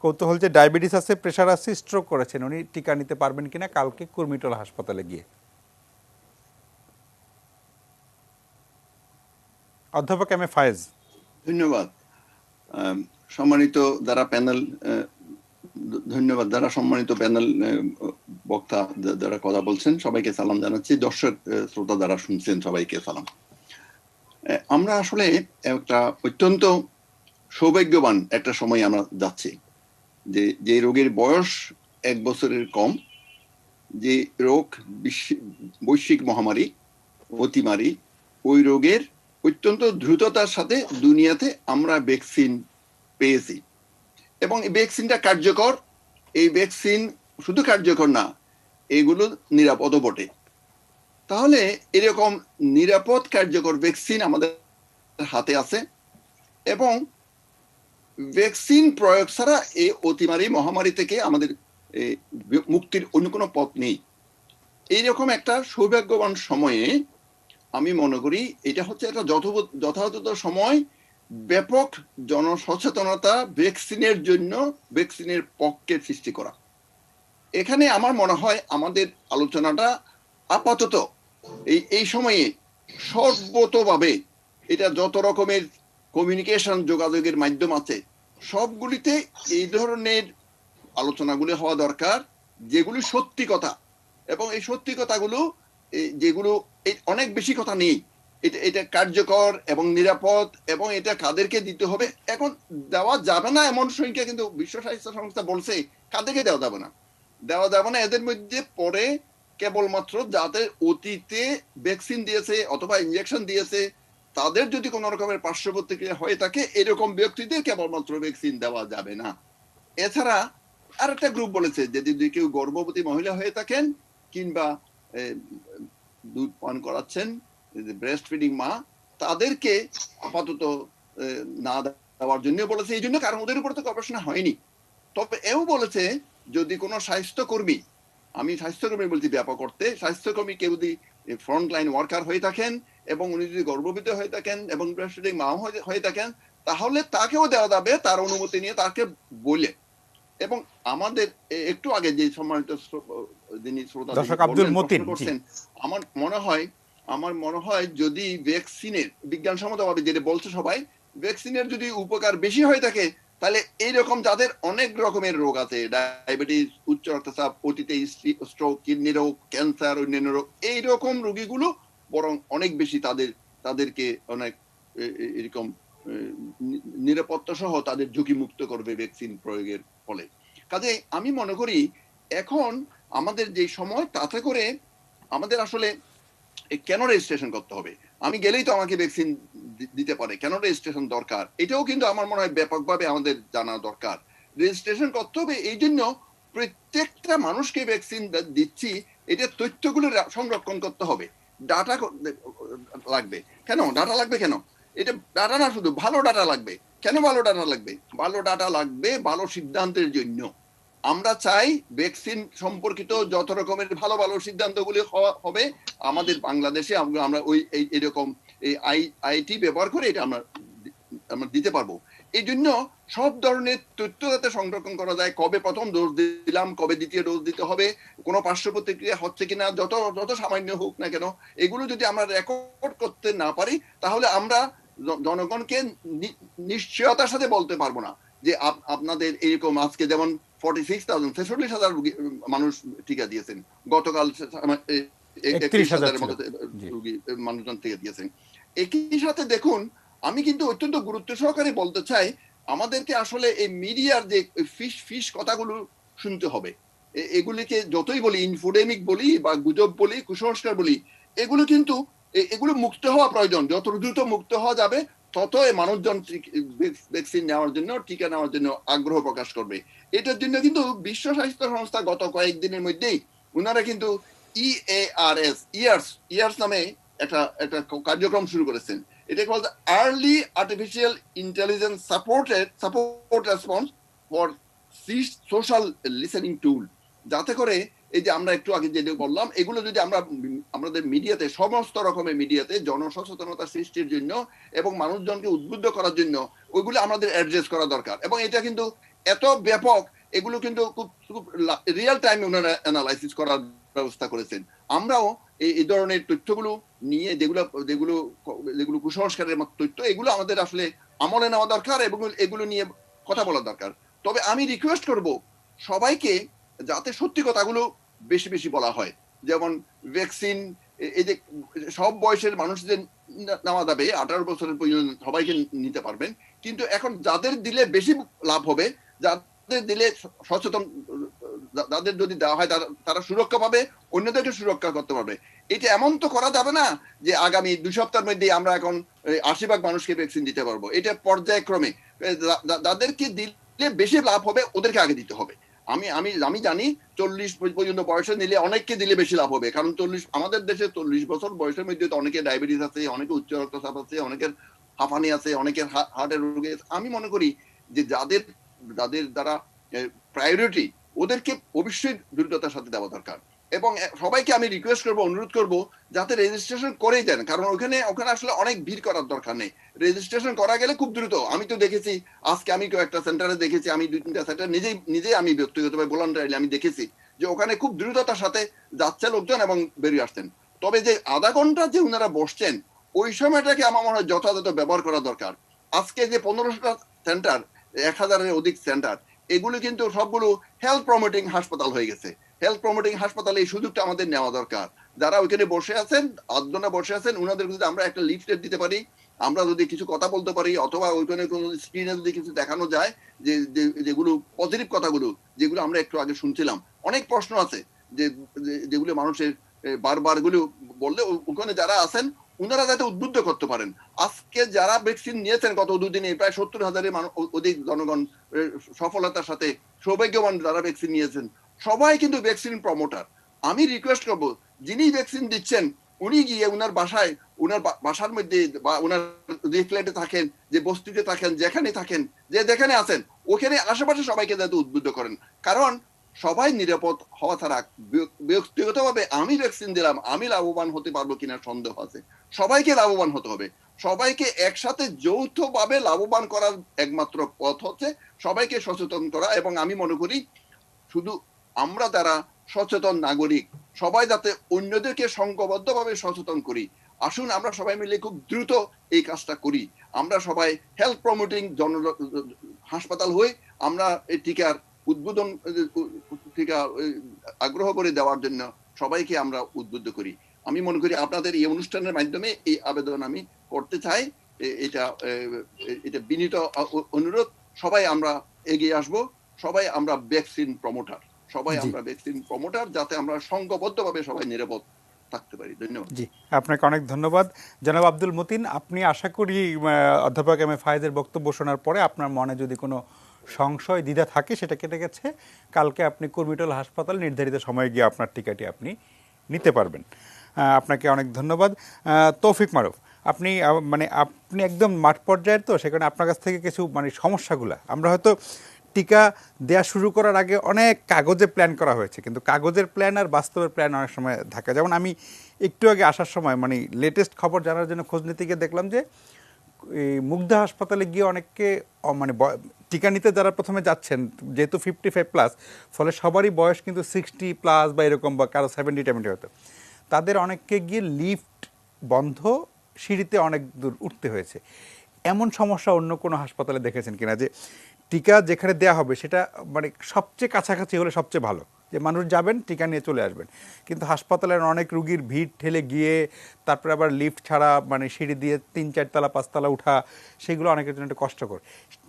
কৌতূহল, যে ডায়াবেটিস আছে, প্রেশার আছে, স্ট্রোক করেছেন, উনি টিকা নিতে পারবেন কিনা কালকে কুর্মিটোলা হাসপাতালে গিয়ে। অধ্যাপক এম এ ফায়েজ। ধন্যবাদ। সম্মানিত যারা প্যানেল, ধন্যবাদ যারা সম্মানিত প্যানেল বক্তা যারা কথা বলছেন সবাইকে সালাম জানাচ্ছি, দর্শক শ্রোতা যারা শুনছেন সবাইকে সালাম। আমরা আসলে একটা অত্যন্ত সৌভাগ্যবান একটা সময় আমরা যাচ্ছি, যে রোগের বয়স 1 বছরের কম, যে রোগ বৈশ্বিক মহামারী অতিমারী, ওই রোগের অত্যন্ত দ্রুততার সাথে দুনিয়াতে আমরা ভ্যাকসিন পেয়েছি এবং এই ভ্যাকসিনটা কার্যকর। এই ভ্যাকসিন শুধু কার্যকর না, এগুলো নিরাপদও বটে। তাহলে এরকম নিরাপদ কার্যকর ভ্যাকসিন আমাদের হাতে আছে এবং ভ্যাকসিন প্রয়োগ ছাড়া এই অতিমারী মহামারী থেকে আমাদের মুক্তির অন্য কোনো পথ নেই। এইরকম একটা সৌভাগ্যবান সময়ে আমি মনে করি এটা হচ্ছে একটা যথাযথ সময় ব্যাপক জনসচেতনতা ভ্যাকসিনের জন্য, ভ্যাকসিনের পক্ষে সৃষ্টি করা। এখানে আমার মনে হয় আমাদের আলোচনাটা আপাতত এই সময়ে সর্বতভাবে, এটা যত রকমের কমিউনিকেশন যোগাযোগের মাধ্যম আছে সবগুলিতে এই ধরনের আলোচনাগুলি হওয়া দরকার, যেগুলি সত্যি কথা। এবং এই সত্যি কথাগুলো যেগুলো অনেক বেশি কথা নেই, এটা কার্যকর এবং নিরাপদ এবং এটা কাদেরকে দিতে হবে, এখন দেওয়া যাবে না এমন সংখ্যা কিন্তু বিশ্ব স্বাস্থ্য সংস্থা বলছে কাদেরকে দেওয়া যাবে না। এদের মধ্যে পরে কেবলমাত্র যাদের অতীতে ভ্যাকসিন দিয়েছে অথবা ইনজেকশন দিয়েছে, তাদের যদি কোনো রকমের পার্শ্ব প্রতিক্রিয়া হয়ে থাকে এরকম ব্যক্তিদের কেবলমাত্র ভ্যাকসিন দেওয়া যাবে না। এছাড়া আর একটা গ্রুপ বলেছে যে যদি কেউ গর্ভবতী মহিলা হয়ে থাকেন কিংবা দুধ পান করাচ্ছেন, ব্রেস্ট ফিডিং মা, তাদেরকে আপাতত না দেওয়ার জন্য বলেছে। এই জন্য কারণ ওদের উপর তো গবেষণা হয়নি। তবে এও বলেছে যদি কোনো স্বাস্থ্যকর্মী, আমি স্বাস্থ্যকর্মী বলছি ব্যাপক অর্থে, স্বাস্থ্যকর্মী কেউ যদি ফ্রন্ট লাইন ওয়ার্কার হয়ে থাকেন এবং উনি যদি গর্ভবতী হয়ে থাকেন এবং ব্রেস্ট ফিডিং মা হয়ে থাকেন, তাহলে তাকেও দেওয়া যাবে তার অনুমতি নিয়ে, তাকে বলে। এবং আমাদের একটু আগে যে সম্মানিত যিনি শ্রোতা করছেন, আমার মনে হয় যদি ভ্যাকসিনের বিজ্ঞানসম্মতভাবে যেটা বলছে সবাই, ভ্যাকসিনের যদি উপকার বেশি হয়ে থাকে তাহলে এইরকম যাদের অনেক রকমের রোগ আছে, ডায়াবেটিস, উচ্চ রক্তচাপ, অতীতে স্ট্রোক, কিডনি রোগ, ক্যান্সার, অন্যান্য রোগ, এইরকম রোগীগুলো বরং অনেক বেশি তাদেরকে অনেক এরকম নিরাপত্তা সহ তাদের ঝুঁকি মুক্ত করবে ভ্যাকসিন প্রয়োগের ফলে। কাজে আমি মনে করি এখন আমাদের যে সময়, তাতে করে আমাদের আসলে কেন রেজিস্ট্রেশন করতে হবে, আমি গেলেই তো আমাকে ভ্যাকসিন দিতে পারে, কেন রেজিস্ট্রেশন দরকার, এটাও কিন্তু আমার মনে হয় ব্যাপকভাবে আমাদের জানা দরকার। রেজিস্ট্রেশন করতে হবে এই জন্য প্রত্যেকটা মানুষকে ভ্যাকসিন দিচ্ছি, এটা তথ্যগুলো সংরক্ষণ করতে হবে, ডাটা লাগবে। কেন ডাটা লাগবে? কেন এটা ডাটা না, শুধু ভালো ডাটা লাগবে। কেন ভালো ডাটা লাগবে? ভালো ডাটা লাগবে ভালো সিদ্ধান্তের জন্য। আমরা চাই ভ্যাকসিন সম্পর্কিত যত রকমের ভালো ভালো সিদ্ধান্তগুলি হবে আমাদের বাংলাদেশে, আমরা ওই এরকম এই আইটি ব্যবহার করে এটা আমরা দিতে পারবো। এই জন্য সব ধরনের তথ্য যাতে সংরক্ষণ করা যায়, কবে প্রথম ডোজ দিলাম, কবে দ্বিতীয় ডোজ দিতে হবে, কোনো পার্শ্ব প্রতিক্রিয়া হচ্ছে কিনা, যত সামান্য হোক না কেন, এগুলো যদি আমরা রেকর্ড করতে না পারি তাহলে আমরা জনগণকে নিশ্চয়তার সাথে বলতে পারবো না যে আপনাদের এরকম আজকে যেমন 46,000 মানুষ টিকা দিয়েছেন, গতকাল 31,000 মতো মানুষজন টিকা দিয়েছেন। একই সাথে দেখুন, আমি কিন্তু অত্যন্ত গুরুত্ব সহকারে বলতে চাই, আমাদেরকে আসলে এই মিডিয়ার যে ফিস কথাগুলো শুনতে হবে। এগুলিকে যতই বলি ইনফোডেমিক বলি বা গুজব বলি, কুসংস্কার বলি, এগুলো মুক্ত হওয়া প্রয়োজন। যত দ্রুত মুক্ত হওয়া যাবে তত মানুষজন ভ্যাকসিন নেওয়ার জন্য, টিকা নেওয়ার জন্য আগ্রহ প্রকাশ করবে। এটার জন্য কিন্তু বিশ্ব স্বাস্থ্য সংস্থা গত কয়েকদিনের মধ্যেই ওনারা কিন্তু ইয়ার্স নামে একটা কার্যক্রম শুরু করেছেন। এটাকে বলতে early artificial intelligence support response for social listening tool, যাতে করে এই যে আমরা একটু আগে যেটা বললাম, এগুলো যদি আমাদের মিডিয়াতে, সমস্ত রকমের মিডিয়াতে জনসচেতনতা সৃষ্টির জন্য এবং মানুষজনকে উদ্বুদ্ধ করার জন্য ওইগুলো আমাদের অ্যাড্রেস করা দরকার। এবং এটা কিন্তু এত ব্যাপক, এগুলো কিন্তু খুব রিয়েল টাইমে ওনারা অ্যানালাইসিস করার ব্যবস্থা করেছেন। আমরাও এই ধরনের তথ্যগুলো নিয়ে, যেগুলো কুসংস্কারের মতো তথ্য, এগুলো আমাদের আসলে আমলে নেওয়া দরকার এবং এগুলো নিয়ে কথা বলা দরকার। তবে আমি রিকোয়েস্ট করব সবাইকে যাতে সত্যি কথাগুলো বেশি বেশি বলা হয়। যেমন ভ্যাকসিন, এই যে সব বয়সের মানুষদের নেওয়া যাবে, 18 বছরের পর্যন্ত সবাইকে নিতে পারবেন, কিন্তু এখন যাদের দিলে বেশি লাভ হবে, যাদের দিলে সচেতন, যাদের যদি দেওয়া হয় তারা সুরক্ষা পাবে, অন্যদেরকে সুরক্ষা করতে পারবে। এটা এমন তো করা যাবে না যে আগামী 2 সপ্তাহের মধ্যে আমরা এখন 80% মানুষকে ভ্যাকসিন দিতে পারবো। এটা পর্যায়ক্রমে যাদেরকে দিলে বেশি লাভ হবে ওদেরকে আগে দিতে হবে। আমি জানি 40 পর্যন্ত বয়সে নিলে অনেককে দিলে বেশি লাভ হবে, কারণ আমাদের দেশে 40 বছর বয়সের মধ্যে তো অনেকের ডায়াবেটিস আছে, অনেকে উচ্চ রক্তচাপ আছে, অনেকের হাঁপানি আছে, অনেকের হার্টের রোগ আছে। আমি মনে করি যে যাদের দ্বারা প্রায়োরিটি, ওদেরকে অবশ্যই দ্রুততার সাথে দেওয়া দরকার। এবং সবাইকে আমি রিকোয়েস্ট করবো, অনুরোধ করবো যাতে রেজিস্ট্রেশন করেই দেন, কারণ ওখানে আসলে অনেক ভিড় করার দরকার নেই। রেজিস্ট্রেশন করা গেলে খুব দ্রুত। আমি তো দেখেছি, আজকে আমি একটা সেন্টারে দেখেছি, আমি 2-3টা সেন্টার নিজেই আমি ব্যক্তিগতভাবে ভলান্টারিলি আমি দেখেছি যে ওখানে খুব দ্রুততার সাথে যাচ্ছে লোকজন এবং বেরিয়ে আসছেন। তবে যে আধা ঘন্টা যে ওনারা বসছেন, ওই সময়টাকে আমার মনে হয় যথাযথ ব্যবহার করা দরকার। আজকে যে 1500টা সেন্টার, 1000-এর অধিক সেন্টার, এগুলো কিন্তু সবগুলো হেলথ প্রমোটিং হাসপাতাল হয়ে গেছে। হেলথ প্রমোটিং হাসপাতালে এই সুযোগটা আমাদের নেওয়া দরকার। যারা ওইখানে বসে আছেন, আধজনে বসে আছেন, ওনাদের যদি আমরা একটা লিফলেট দিতে পারি, আমরা যদি কিছু কথা বলতে পারি, অথবা ওইখানে কোনো স্ক্রিনে যদি কিছু দেখানো যায় যে যেগুলো পজিটিভ কথাগুলো, যেগুলো আমরা একটু আগে শুনছিলাম, অনেক প্রশ্ন আছে যেগুলো মানুষের বারবার গুলো বললে ওখানে যারা আছেন ওনারা যাতে উদ্বুদ্ধ করতে পারেন। আজকে যারা ভ্যাকসিন নিয়েছেন গত 2 দিনে প্রায় 70,000-এর অধিক জনগণ সফলতার সাথে, সৌভাগ্যবান যারা ভ্যাকসিন নিয়েছেন, সবাই কিন্তু ভ্যাকসিন প্রমোটার। আমি রিকোয়েস্ট করবো, যিনি ভ্যাকসিন দিচ্ছেন উনি গিয়ে উনার বাসার মধ্যে বা উনার রিফ্লেটে থাকেন, যে বস্তিতে থাকেন, যেখানে থাকেন, যেখানে আছেন, ওখানে আশেপাশে সবাইকে যাতে উদ্বুদ্ধ করেন। কারণ সবাই নিরাপদ হওয়া ছাড়া ব্যক্তিগতভাবে আমি ভ্যাকসিন দিলাম, আমি লাভবান হতে পারবো কিনা সন্দেহ আছে। সবাইকে লাভবান হতে হবে। সবাইকে একসাথে যৌথভাবে লাভবান করার একমাত্র পথ হচ্ছে সবাইকে সচেতন করা। এবং আমি মনে করি শুধু আমরা যারা সচেতন নাগরিক, সবাই যাতে অন্যদেরকে সংঘবদ্ধভাবে সচেতন করি। আসুন আমরা সবাই মিলে খুব দ্রুত এই কাজটা করি। আমরা সবাই হেলথ প্রমোটিং হাসপাতাল হই। আমরা এই টিকার উদ্বোধন, টিকা আগ্রহ করে দেওয়ার জন্য সবাইকে আমরা উদ্বুদ্ধ করি। আমি মনে করি আপনাদের এই অনুষ্ঠানের মাধ্যমে এই আবেদন আমি করতে চাই। এটা বিনীত অনুরোধ। সবাই আমরা এগিয়ে আসব, সবাই আমরা ভ্যাকসিন প্রমোটার, সবাই আমরা ভ্যাকসিন প্রমোটার, যাতে আমরা সংঘবদ্ধভাবে সবাই নিরাপদ থাকতে পারি। ধন্যবাদ। জি, আপনাকে অনেক ধন্যবাদ জনাব আব্দুল মতিন। আপনি আশা করি অধ্যাপক এম এ ফায়েজের বক্তব্য শোনার পরে আপনার মনে যদি কোনো সংশয় দ্বিধা থাকে সেটা কেটে গেছে। কালকে আপনি কুর্মিটোল হাসপাতাল নির্ধারিত সময়ে গিয়ে আপনার টিকাটি আপনি নিতে পারবেন। আপনাকে অনেক ধন্যবাদ। তৌফিক মারুফ, আপনি আপনি একদম মাঠ পর্যায়ের, তো সেখানে আপনার কাছ থেকে কিছু সমস্যাগুলো আমরা হয়তো টিকা দেওয়া শুরু করার আগে অনেক কাগজে প্ল্যান করা হয়েছে, কিন্তু কাগজের প্ল্যান আর বাস্তবের প্ল্যান অনেক সময় থাকে। যেমন আমি একটু আগে আসার সময় লেটেস্ট খবর জানার জন্য খোঁজ নিতে গিয়ে দেখলাম যে এই মুগ্ধা হাসপাতালে গিয়ে অনেককে টিকা নিতে যারা প্রথমে যাচ্ছেন, যেহেতু 55+, ফলে সবারই বয়স কিন্তু 60+ বা এরকম, বা কারো 70 হতো, তাদের অনেককে গিয়ে লিফট বন্ধ, সিঁড়িতে অনেক দূর উঠতে হয়েছে। এমন সমস্যা অন্য কোনো হাসপাতালে দেখেছেন কিনা, যে টিকা যেখানে দেওয়া হবে সেটা সবচেয়ে কাছাকাছি হলে সবচেয়ে ভালো, যে মানুষ যাবেন টিকা নিয়ে চলে আসবেন, কিন্তু হাসপাতালের অনেক রুগীর ভিড় ঠেলে গিয়ে তারপরে আবার লিফট ছাড়া সিঁড়ি দিয়ে 3-4 তলা 5 তলা উঠা, সেগুলো অনেকের জন্য একটু কষ্টকর।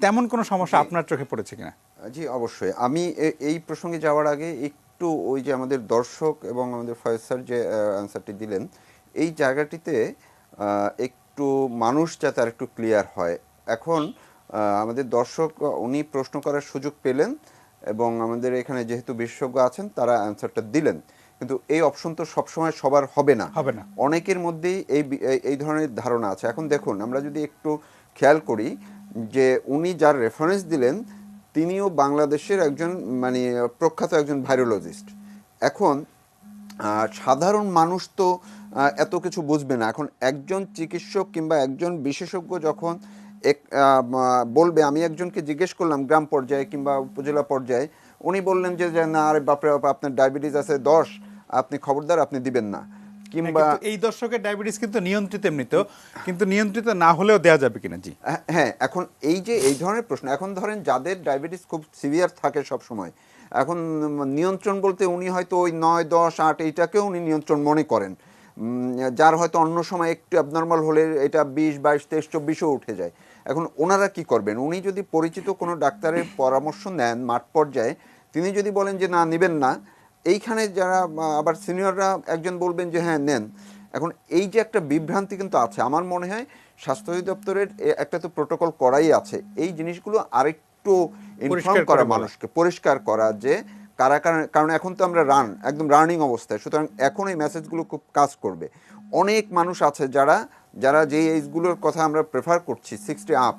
তেমন কোনো সমস্যা আপনার চোখে পড়েছে কিনা? জি, অবশ্যই। আমি এই প্রসঙ্গে যাওয়ার আগে একটু ওই যে আমাদের দর্শক এবং আমাদের ফয়েজ স্যার যে অ্যান্সারটি দিলেন, এই জায়গাটিতে একটু মানুষ যাতে আর একটু ক্লিয়ার হয়। এখন আমাদের দর্শক উনি প্রশ্ন করার সুযোগ পেলেন এবং আমাদের এখানে যেহেতু বিশেষজ্ঞ আছেন তারা অ্যান্সারটা দিলেন, কিন্তু এই অপশন তো সবসময় সবার হবে না। অনেকের মধ্যেই এই ধরনের ধারণা আছে। এখন দেখুন, আমরা যদি একটু খেয়াল করি যে উনি যার রেফারেন্স দিলেন তিনিও বাংলাদেশের একজন প্রখ্যাত একজন ভাইরোলজিস্ট। এখন সাধারণ মানুষ তো এত কিছু বুঝবে না। এখন একজন চিকিৎসক কিংবা একজন বিশেষজ্ঞ যখন বলবে, আমি একজনকে জিজ্ঞেস করলাম গ্রাম পর্যায়ে কিংবা উপজেলা পর্যায়ে, উনি বললেন যে না, আরে বাপরে বাপ, আপনার ডায়াবেটিস আছে 10, আপনি খবরদার আপনি দিবেন না। কিংবা কিন্তু এই দর্শকের ডায়াবেটিস কিন্তু নিয়ন্ত্রিত এমনিতেও, কিন্তু নিয়ন্ত্রিত না হলেও দেয়া যাবে কিনা? জি হ্যাঁ, এখন এই যে এই ধরনের প্রশ্ন, এখন ধরেন যাদের ডায়াবেটিস খুব সিভিয়ার থাকে সব সময়, এখন নিয়ন্ত্রণ বলতে উনি হয়তো ওই 9, 10, 8 এইটাকেও উনি নিয়ন্ত্রণ মনে করেন, যার হয়তো অন্য সময় একটু অ্যাবনর্মাল হলে এটা 20, 22, 23, 24ও উঠে যায়। এখন ওনারা কি করবেন? উনি যদি পরিচিত কোনো ডাক্তারের পরামর্শ নেন মাঠ পর্যায়ে, তিনি যদি বলেন যে না নেবেন না, এইখানে যারা আবার সিনিয়ররা একজন বলবেন যে হ্যাঁ নেন। এখন এই যে একটা বিভ্রান্তি কিন্তু আছে, আমার মনে হয় স্বাস্থ্য অধিদপ্তরের একটা তো প্রোটোকল করাই আছে, এই জিনিসগুলো আরেকটু ইনফর্ম করা, মানুষকে পরিষ্কার করা যে কারা কারা, কারণ এখন তো আমরা একদম রানিং অবস্থায়, সুতরাং এখন এই মেসেজগুলো খুব কাজ করবে। অনেক মানুষ আছে যারা যারা যে এইজগুলোর কথা আমরা প্রেফার করছি 60 আপ,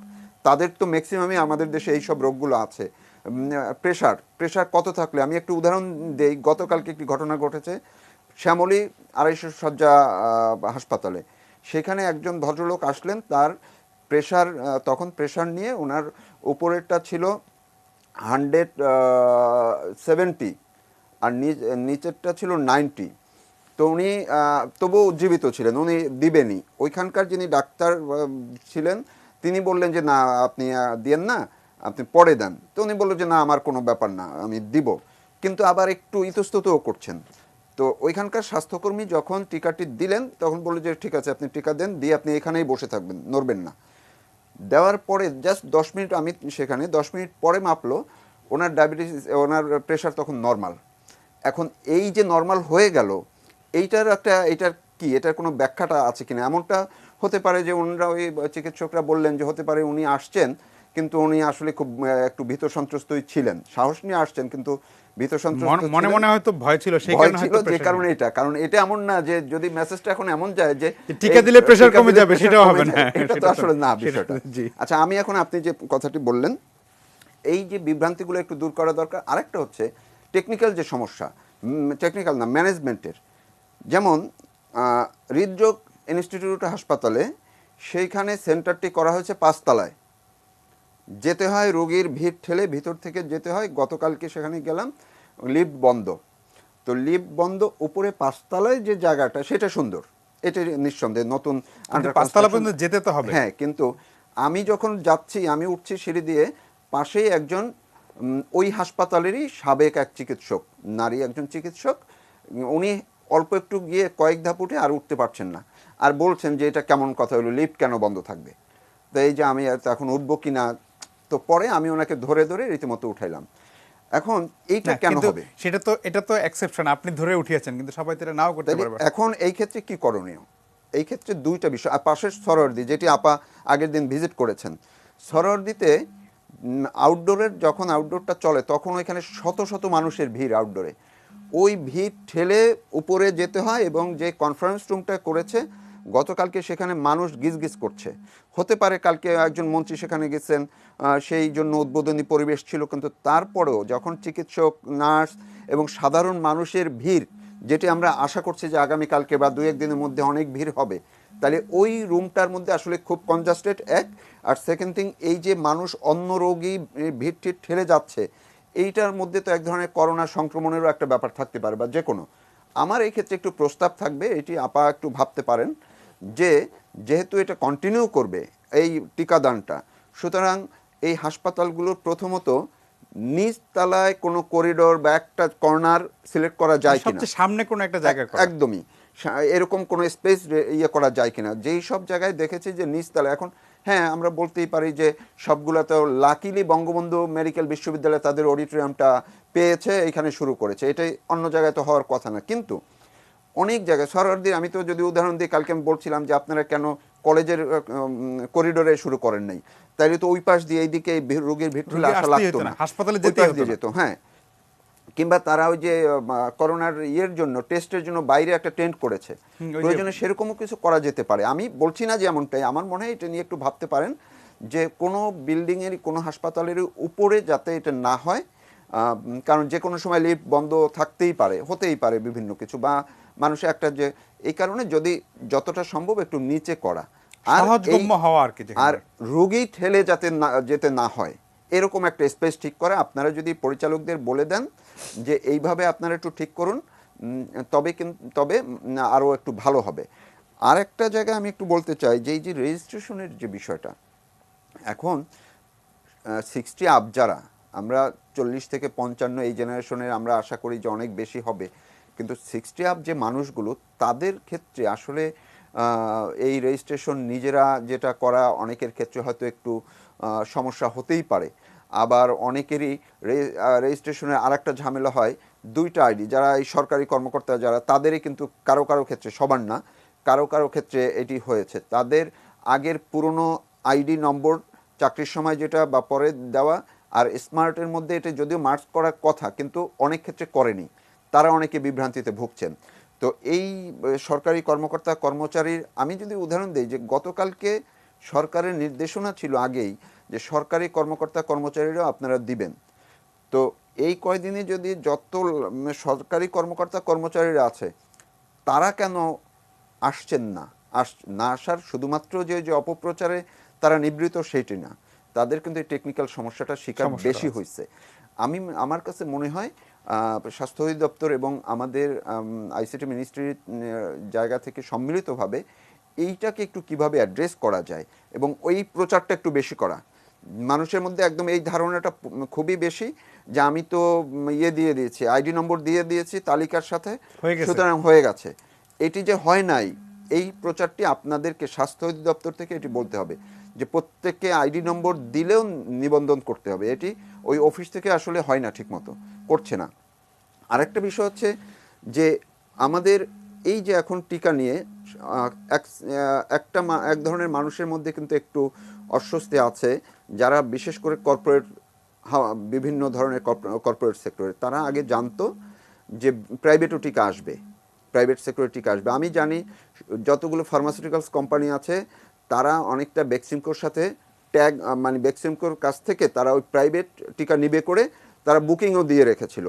তাদের তো ম্যাক্সিমামই আমাদের দেশে এইসব রোগগুলো আছে। প্রেশার কত থাকলে, আমি একটু উদাহরণ দেই, গতকালকে একটি ঘটনা ঘটেছে শ্যামলী 250 শয্যা হাসপাতালে। সেখানে একজন ভদ্রলোক আসলেন, তার প্রেশার তখন প্রেশার নিয়ে ওনার উপরেরটা ছিল 170 আর নিচেরটা ছিল 90। তো উনি তবুও উজ্জীবিত ছিলেন, উনি দিবেনই। ওইখানকার যিনি ডাক্তার ছিলেন তিনি বললেন যে না আপনি দিয়েন না, আপনি পরে দেন। তো উনি বললো যে না আমার কোনো ব্যাপার না, আমি দিব, কিন্তু আবার একটু ইতস্ততও করছেন। তো ওইখানকার স্বাস্থ্যকর্মী যখন টিকাটি দিলেন তখন বললো যে ঠিক আছে আপনি টিকা দেন, দিয়ে আপনি এখানেই বসে থাকবেন, নড়বেন না। দেওয়ার পরে জাস্ট 10 মিনিট, আমি সেখানে 10 মিনিট পরে মাপলো ওনার ডায়াবেটিস, ওনার প্রেশার তখন নর্মাল। এখন এই যে নর্মাল হয়ে গেল, এটার কি, এটার কোনো ব্যাখ্যাটা আছে কিনা? এমনটা হতে পারে যে ওনারা ওই চিকিৎসকরা বললেন যে হতে পারে উনি আসছেন কিন্তু উনি আসলে খুব একটু ভীত সন্ত্রস্তই ছিলেন, সাহস নিয়ে আসছেন কিন্তু ভীত সন্ত্রস্ত মনে মনে হয়তো ভয় ছিল, সেই কারণে হয়তো যে কারণে এটা, কারণ এটা এমন না যে যদি মেসেজটা এখন এমন যায় যে টিকা দিলে প্রেসার কমে যাবে, সেটাও হবে না, এটা তো আসলে না বিষয়টা। আচ্ছা, আমি এখন আপনি যে কথাটি বললেন এই যে বিভ্রান্তিগুলো একটু দূর করা দরকার। আরেকটা হচ্ছে টেকনিক্যাল যে সমস্যা, টেকনিক্যাল না ম্যানেজমেন্টের, যেমন হৃদরোগ ইনস্টিটিউট হাসপাতালে সেইখানে সেন্টারটি করা হয়েছে 5 তলায়, যেতে হয় রোগীর ভিড় ঠেলে ভিতর থেকে যেতে হয়। গতকালকে সেখানে গেলাম, লিফট বন্ধ। তো লিফট বন্ধ, উপরে 5 তলায় যে জায়গাটা সেটা সুন্দর, এটা নিঃসন্দেহে নতুন, 5 তলা পর্যন্ত যেতে তো হবে। হ্যাঁ, কিন্তু আমি যখন যাচ্ছি, আমি উঠছি সিঁড়ি দিয়ে, পাশেই একজন ওই হাসপাতালেরই সাবেক এক চিকিৎসক, নারী একজন চিকিৎসক, উনি অল্প একটু গিয়ে কয়েক ধাপ উঠে আর উঠতে পারছেন না, আর বলছেন যে এটা কেমন কথা হলো, লিফট কেন বন্ধ থাকবে। তো এই যে আমি এখন উঠবো কিনা, তো পরে আমি ওনাকে ধরে ধরে রীতিমতো উঠাইলাম। এখন এইটা কেন হবে? এটা তো এক্সেপশন, আপনি ধরে উঠিয়েছেন, কিন্তু সবাই তো এটা নাও করতে পারবে। এখন এই ক্ষেত্রে কি করণীয়? এই ক্ষেত্রে দুইটা বিষয়। পাশের সরোয়ার্দি, যেটি আপা আগের দিন ভিজিট করেছেন, সরোয়ার্দিতে আউটডোরের, যখন আউটডোরটা চলে তখন ওইখানে শত শত মানুষের ভিড় আউটডোরে, ওই ভিড় ঠেলে উপরে যেতে হয়। এবং যে কনফারেন্স রুমটা করেছে গতকালকে, সেখানে মানুষ গিজগিজ করছে। হতে পারে কালকে একজন মন্ত্রী সেখানে গেছেন, সেই জন্য উদ্বোধনী পরিবেশ ছিল, কিন্তু তারপরেও যখন চিকিৎসক, নার্স এবং সাধারণ মানুষের ভিড়, যেটি আমরা আশা করছি যে আগামীকালকে বা 2-1 দিনের মধ্যে অনেক ভিড় হবে, তাহলে ওই রুমটার মধ্যে আসলে খুব কনজাস্টেড এক। আর সেকেন্ড থিং, এই যে মানুষ অন্য রোগী ভিড় টিড় ঠেলে যাচ্ছে, এইটার মধ্যে তো এক ধরনের করোনা সংক্রমণেরও একটা ব্যাপার থাকতে পারে, বা যে কোনো। আমার এই ক্ষেত্রে একটু প্রস্তাব থাকবে, এটি আপা একটু ভাবতে পারেন, যে যেহেতু এটা কন্টিনিউ করবে এই টিকাদানটা, সুতরাং এই হাসপাতালগুলোর প্রথমত নিচ তলায় কোনো করিডোর বা একটা কর্নার সিলেক্ট করা যায় কিনা, সবচেয়ে সামনে কোনো একটা জায়গা একদমই এরকম কোনো স্পেস করা যায় কিনা। যেই সব জায়গায় দেখেছি যে নিচতলা, এখন হ্যাঁ আমরা বলতেই পারি যে সবগুলোতে লাকিলি বঙ্গবন্ধু মেডিকেল বিশ্ববিদ্যালয় তাদের অডিটোরিয়ামটা পেয়েছে, এখানে শুরু করেছে, এটাই অন্য জায়গায় তো হওয়ার কথা না। কিন্তু অনেক জায়গায় সরোয়ার্দির, আমি তো যদি উদাহরণ দিই, কালকে আমি বলছিলাম যে আপনারা কেন কলেজের করিডোরে শুরু করেন নাই, তাইলে তো ওই পাশ দিয়ে এইদিকে রোগীর ভিতরে আসা লাগতো না, হাসপাতালে যেত। হ্যাঁ, কিংবা তারা ওই যে করোনার জন্য, টেস্টের জন্য বাইরে একটা টেন্ট করেছে, প্রয়োজনে সেরকমও কিছু করা যেতে পারে। আমি বলছি না যে এমনটাই, আমার মনে হয় এটা নিয়ে একটু ভাবতে পারেন যে কোনো বিল্ডিংয়ের, কোনো হাসপাতালের উপরে যাতে এটা না হয়, কারণ যে কোনো সময় লিফট বন্ধ থাকতেই পারে, হতেই পারে বিভিন্ন কিছু, বা মানুষের একটা যে, এই কারণে যদি যতটা সম্ভব একটু নিচে করা, আর রোগী ঠেলে যাতে যেতে না হয় এরকম একটা স্পেস ঠিক করে আপনারা যদি পরিচালকদের বলে দেন যে এইভাবে আপনারা একটু ঠিক করুন, তবে আরও একটু ভালো হবে। আর একটা জায়গায় আমি একটু বলতে চাই যে এই যে রেজিস্ট্রেশনের যে বিষয়টা, এখন 60 আপ যারা, আমরা 40 থেকে 55 এই জেনারেশনের আমরা আশা করি যে অনেক বেশি হবে, কিন্তু 60 আপ যে মানুষগুলো তাদের ক্ষেত্রে আসলে এই রেজিস্ট্রেশন নিজেরা যেটা করা অনেকের ক্ষেত্রে হয়তো একটু সমস্যা হতেই পারে। আবার অনেকেরই রেজিস্ট্রেশনের আরেকটা ঝামেলা হয়, দুইটা আইডি, যারা এই সরকারি কর্মকর্তা যারা, তাদেরই কিন্তু কারো কারো ক্ষেত্রে, সবার না, কারো কারো ক্ষেত্রে এটি হয়েছে, তাদের আগের পুরনো আইডি নম্বর চাকরির সময় যেটা বা পরে দেওয়া আর স্মার্টের মধ্যে এটা যদিও মার্চ করার কথা কিন্তু অনেক ক্ষেত্রে করেনি, তারা অনেকে বিভ্রান্তিতে ভুগছেন। তো এই সরকারি কর্মকর্তা কর্মচারীর আমি যদি উদাহরণ দিই, যে গতকালকে সরকারের নির্দেশনা ছিল আগেই যে সরকারি কর্মকর্তা কর্মচারীরাও আপনারা দিবেন। তো এই কয়দিনে যদি যত সরকারি কর্মকর্তা কর্মচারীরা আছে তারা কেন আসছেন না, না আসার শুধুমাত্র যে অপপ্রচারে তারা নিবৃত সেইটি না, তাদের কিন্তু এই টেকনিক্যাল সমস্যাটা শিকার বেশি হয়েছে। আমার কাছে মনে হয় স্বাস্থ্য অধিদপ্তর এবং আমাদের আইসিটি মিনিস্ট্রির জায়গা থেকে সম্মিলিতভাবে এইটাকে একটু কিভাবে অ্যাড্রেস করা যায় এবং ওই প্রচারটা একটু বেশি করা। মানুষের মধ্যে একদম এই ধারণাটা খুবই বেশি যে আমি তো দিয়ে দিয়েছি, আইডি নম্বর দিয়ে দিয়েছি তালিকার সাথে, সুতরাং হয়ে গেছে। এটি যে হয় নাই, এই প্রচারটি আপনাদেরকে স্বাস্থ্য অধিদপ্তর থেকে এটি বলতে হবে যে প্রত্যেককে আইডি নম্বর দিলেও নিবন্ধন করতে হবে। এটি ওই অফিস থেকে আসলে হয় না, ঠিক মতো করছে না। আরেকটা বিষয় হচ্ছে যে আমাদের এই যে এখন টিকা নিয়ে এক ধরনের মানুষের মধ্যে কিন্তু একটু অস্বস্তি আছে, যারা বিশেষ করে কর্পোরেট, বিভিন্ন ধরনের কর্পোরেট সেক্টরে, তারা আগে জানতো যে প্রাইভেটও টিকা আসবে, প্রাইভেট সেক্টরে টিকা আসবে। আমি জানি যতগুলো ফার্মাসিউটিক্যালস কোম্পানি আছে তারা অনেকটা বেক্সিমকোর সাথে ট্যাগ, মানে বেক্সিমকোর কাছ থেকে তারা ওই প্রাইভেট টিকা নিবে করে তারা বুকিংও দিয়ে রেখেছিল।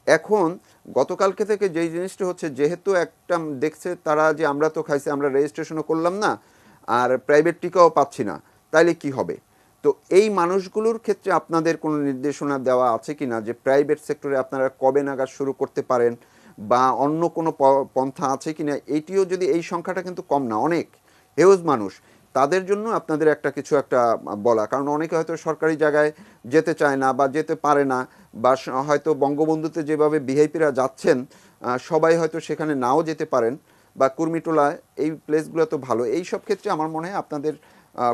এখন গতকালকে থেকে যেই জিনিসটা হচ্ছে, যেহেতু একটা দেখছে তারা যে আমরা তো খাইছি, আমরা রেজিস্ট্রেশনও করলাম না আর প্রাইভেট টিকাও পাচ্ছি না, তাইলে কি হবে? তো এই মানুষগুলোর ক্ষেত্রে আপনাদের কোনো নির্দেশনা দেওয়া আছে কি না যে প্রাইভেট সেক্টরে আপনারা কবে নাগাদ শুরু করতে পারেন বা অন্য কোনো পন্থা আছে কি না? এইটিও যদি, এই সংখ্যাটা কিন্তু কম না, অনেক হিউজ মানুষ, তাদের জন্য আপনাদের কিছু একটা বলা। কারণ অনেকে হয়তো সরকারি জায়গায় যেতে চায় না বা যেতে পারে না, বা হয়তো বঙ্গবন্ধুতে যেভাবে ভিআইপিরা যাচ্ছেন সবাই হয়তো সেখানে নাও যেতে পারেন, বা কুর্মিটোলা, এই প্লেসগুলো তো ভালো। এই সব ক্ষেত্রে আমার মনে হয় আপনাদের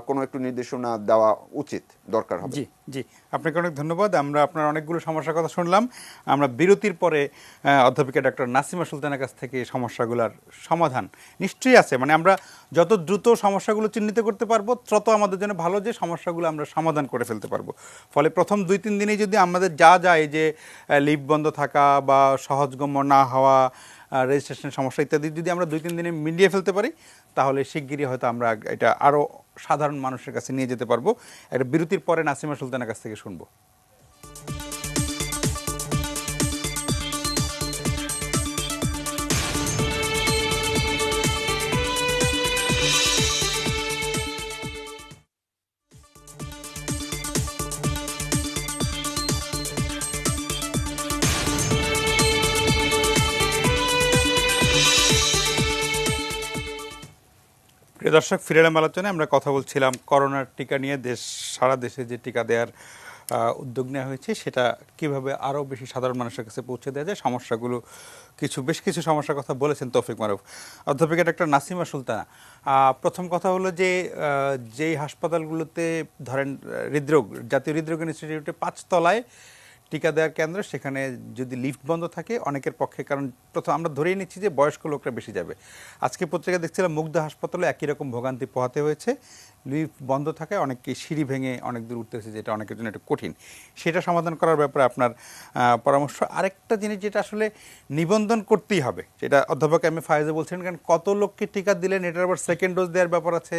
কোনো একটু নির্দেশনা দেওয়া উচিত, দরকার হবে। জি জি, আপনাকে অনেক ধন্যবাদ। আমরা আপনার অনেকগুলো সমস্যার কথা শুনলাম। আমরা বিরতির পরে অধ্যাপিকা ডক্টর নাসিমা সুলতানের কাছ থেকে সমস্যাগুলোর সমাধান নিশ্চয়ই আছে, মানে আমরা যত দ্রুত সমস্যাগুলো চিহ্নিত করতে পারবো তত আমাদের জন্য ভালো, যে সমস্যাগুলো আমরা সমাধান করে ফেলতে পারবো। ফলে প্রথম 2-3 দিনে যদি আমাদের যা যায়, যে লিফট বন্ধ থাকা বা সহজগম্য না হওয়া, রেজিস্ট্রেশনের সমস্যা ইত্যাদি যদি আমরা 2-3 দিনে মিলিয়ে ফেলতে পারি, তাহলে শিগগিরই হয়তো আমরা এটা আরও সাধারণ মানুষের কাছে নিয়ে যেতে পারবো। একটা বিরতির পরে নাসিমা সুলতানের কাছ থেকে শুনবো। প্রিয় দর্শক, ফিরে এলাম আলোচনায়। আমরা কথা বলছিলাম করোনার টিকা নিয়ে। সারা দেশে যে টিকা দেওয়ার উদ্যোগ নেওয়া হয়েছে, সেটা কিভাবে আরও বেশি সাধারণ মানুষের কাছে পৌঁছে দেওয়া যায়, সমস্যাগুলো বেশ কিছু সমস্যার কথা বলেছেন তৌফিক মারুফ। অধ্যাপিকা ডক্টর নাসিমা সুলতানা, প্রথম কথা হলো যে যেই হাসপাতালগুলোতে ধরেন হৃদরোগ, জাতীয় হৃদরোগ ইনস্টিটিউটে 5 তলায় টিকা দেওয়ার কেন্দ্র, সেখানে যদি লিফট বন্ধ থাকে অনেকের পক্ষে, কারণ প্রথম আমরা ধরেই নিচ্ছি যে বয়স্ক লোকরা বেশি যাবে। আজকে পত্রিকা দেখছিলাম মুগ্ধা হাসপাতালে একই রকম ভোগান্তি পোহাতে হয়েছে, লিফট বন্ধ থাকায় অনেককে সিঁড়ি ভেঙে অনেক দূর উঠতে হয়েছে, যেটা অনেকের জন্য একটু কঠিন। সেটা সমাধান করার ব্যাপারে আপনার পরামর্শ। আরেকটা জিনিস যেটা আসলে নিবন্ধন করতেই হবে, যেটা অধ্যাপক এম এ ফায়েজে বলছেন, কারণ কত লোককে টিকা দিলেন, এটার আবার সেকেন্ড ডোজ দেওয়ার ব্যাপার আছে,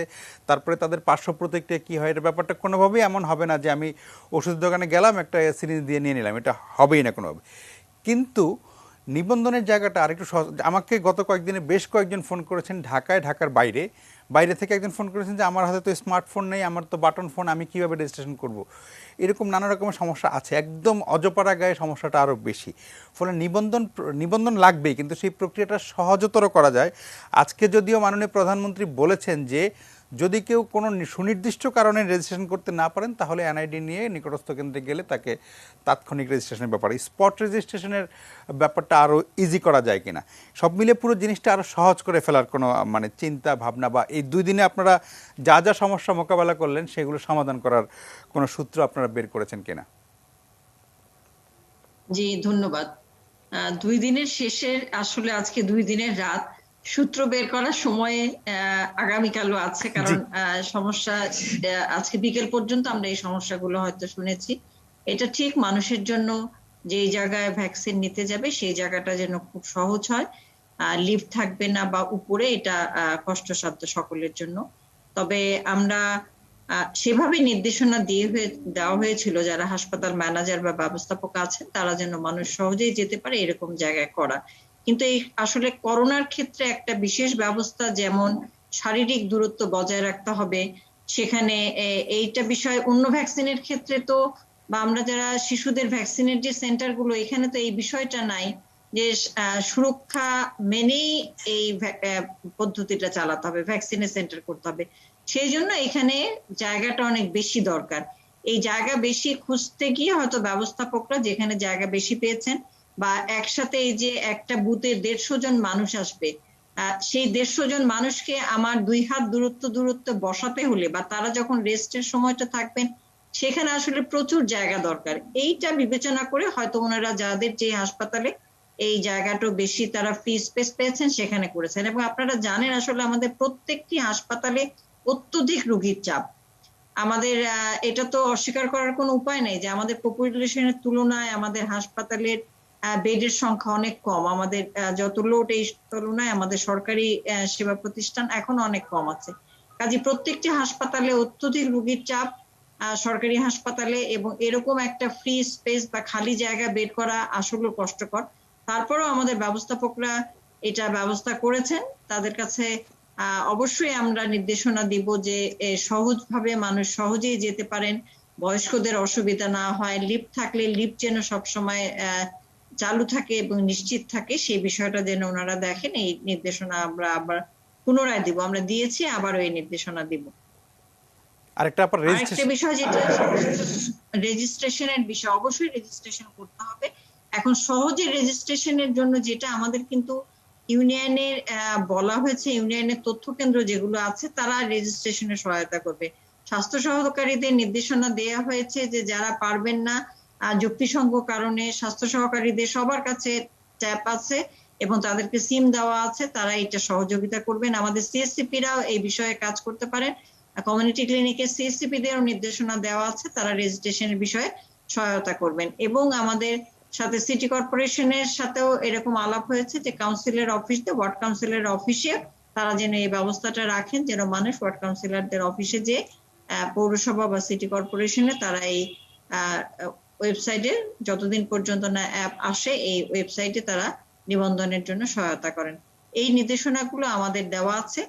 তারপরে তাদের পার্শ্ব প্রতিক্রিয়া কী হয়, এটার ব্যাপারটা কোনোভাবেই এমন হবে না যে আমি ওষুধ দোকানে গেলাম, একটা সিরিঞ্জ দিয়ে নিয়ে নিলাম, এটা হবেই না কোনোভাবে। কিন্তু নিবন্ধনের জায়গাটা আরেকটু সহজ। আমাকে গত কয়েকদিনে বেশ কয়েকজন ফোন করেছেন ঢাকার বাইরে থেকে একজন ফোন করেছেন যে আমার হাতে তো স্মার্টফোন নেই, আমার তো বাটন ফোন, আমি কিভাবে রেজিস্ট্রেশন করব। এরকম নানা রকমের সমস্যা আছে, একদম অজপাড়া গায়ে সমস্যাটা আরও বেশি। ফলে নিবন্ধন লাগবেই, কিন্তু সেই প্রক্রিয়াটা সহজতর করা যায়। আজকে যদিও মাননীয় প্রধানমন্ত্রী বলেছেন যে যদি কেউ কোনো সুনির্দিষ্ট কারণে রেজিস্ট্রেশন করতে না পারেন তাহলে এনআইডি নিয়ে নিকটস্থ কেন্দ্রে গেলে তাকে তাৎক্ষণিক রেজিস্ট্রেশনের ব্যাপারে স্পট রেজিস্ট্রেশনের ব্যাপারটা আরও ইজি করা যায় কিনা, সব মিলে পুরো জিনিসটা আরও সহজ করে ফেলার কোনো মানে চিন্তা ভাবনা বা এই 2 দিনে আপনারা যা যা সমস্যা মোকাবেলা করলেন সেগুলো সমাধান করার কোনো সূত্র আপনারা বের করেছেন কিনা? জি, ধন্যবাদ। 2 দিনের শেষে আসলে আজকে 2 দিনের রাত, সূত্র বের করার সময় আগামীকালও আছে, কারণ সমস্যা আজকে বিকেল পর্যন্ত আমরা এই সমস্যাগুলো হয়তো শুনেছি। এটা ঠিক মানুষের জন্য যেই জায়গায় ভ্যাকসিন নিতে যাবে সেই জায়গাটা যেন খুব সহজ হয়, লিফট থাকবে না বা উপরে, এটা কষ্টসাধ্য সকলের জন্য। তবে আমরা সেভাবে নির্দেশনা দেওয়া হয়েছিল যারা হাসপাতাল ম্যানেজার বা ব্যবস্থাপক আছেন তারা যেন মানুষ সহজেই যেতে পারে এরকম জায়গায় করা। কিন্তু এই আসলে করোনার ক্ষেত্রে একটা বিশেষ ব্যবস্থা, যেমন শারীরিক দূরত্ব বজায় রাখতে হবে, সেখানে এইটা বিষয় অন্য ভ্যাকসিনের ক্ষেত্রে তো, বা আমরা যারা শিশুদের ভ্যাকসিনের যে সেন্টারগুলো, এখানে তো এই বিষয়টা নাই যে সুরক্ষা মেনেই এই পদ্ধতিটা চালাতে হবে, ভ্যাকসিনের সেন্টার করতে হবে। সেই জন্য এখানে জায়গাটা অনেক বেশি দরকার। এই জায়গা বেশি খুঁজতে গিয়ে হয়তো ব্যবস্থাপকরা যেখানে জায়গা বেশি পেয়েছেন, বা একসাথে এই যে একটা বুথে 150 জন মানুষ আসবে, সেই 150 জন মানুষকে আমার 2 হাত দূরত্ব বসাতে হলে, বা তারা যখন রেস্টের সময়টা থাকবেন সেখানে আসলে প্রচুর জায়গা দরকার। এইটা বিবেচনা করে হয়তো ওনারা যাদের যে হাসপাতালে এই জায়গাটা বেশি তারা ফ্রি স্পেস পেয়েছেন সেখানে করেছেন। এবং আপনারা জানেন আসলে আমাদের প্রত্যেকটি হাসপাতালে অত্যধিক রোগীর চাপ। আমাদের এটা তো অস্বীকার করার কোনো উপায় নেই যে আমাদের পপুলেশনের তুলনায় আমাদের হাসপাতালের বেডের সংখ্যা অনেক কম। আমাদের যত লোড এই তুলনায় আমাদের সরকারি সেবা প্রতিষ্ঠান এখন অনেক কম আছে। কাজে প্রত্যেকটি হাসপাতালে অত্যধিক রোগীর চাপ, সরকারি হাসপাতালে, এবং এরকম একটা ফ্রি স্পেস বা খালি জায়গা বের করা আসলে কষ্টকর। তারপরেও আমাদের ব্যবস্থাপকরা এটা ব্যবস্থা করেছেন। তাদের কাছে অবশ্যই আমরা নির্দেশনা দিব যে সহজভাবে মানুষ সহজেই যেতে পারেন, বয়স্কদের অসুবিধা না হয়, লিফট থাকলে লিফট যেন সবসময় চালু থাকে এবং নিশ্চিত থাকে, সেই বিষয়টা যেন ওনারা দেখেন। এই নির্দেশনা আমরা আবার পুনরায় দিব, আমরা দিয়েছি, আবারও এই নির্দেশনা দিব। আরেকটা বিষয় যেটা রেজিস্ট্রেশনের বিষয়, অবশ্যই রেজিস্ট্রেশন করতে হবে। এখন সহজে রেজিস্ট্রেশনের জন্য যেটা আমাদের কিন্তু ইউনিয়নের বলা হয়েছে, ইউনিয়নের তথ্য কেন্দ্র যেগুলো আছে তারা রেজিস্ট্রেশনে সহায়তা করবে। স্বাস্থ্য সহকারীদের নির্দেশনা দেওয়া হয়েছে যে যারা পারবেন না যুক্তিসঙ্গ কারণে, স্বাস্থ্য সহকারীদের সবার কাছে ট্যাপ আছে এবং তাদেরকে সিম দেওয়া আছে, তারা এটা সহযোগিতা করবেন। আমাদের সিএসসিপিরাও এই বিষয়ে কাজ করতে পারেন। কমিউনিটি ক্লিনিকের সিএসসিপিদেরও নির্দেশনা দেওয়া আছে, তারা রেজিস্ট্রেশনের বিষয়ে সহায়তা করবেন। এবং আমাদের সাথে সিটি কর্পোরেশনের সাথেও এরকম আলাপ হয়েছে যে কাউন্সিলের অফিসে, ওয়ার্ড কাউন্সিলের অফিসে তারা যেন এই ব্যবস্থাটা রাখেন, যেন মানুষ ওয়ার্ড কাউন্সিলরদের অফিসে যে পৌরসভা বা সিটি কর্পোরেশনে তারা এই ওয়েবসাইটে যতদিন পর্যন্ত না অ্যাপ আসে এই ওয়েবসাইটে তারা নিবন্ধনের জন্য সহায়তা করেন। এই নির্দেশনাগুলো আমাদের দেওয়া আছে।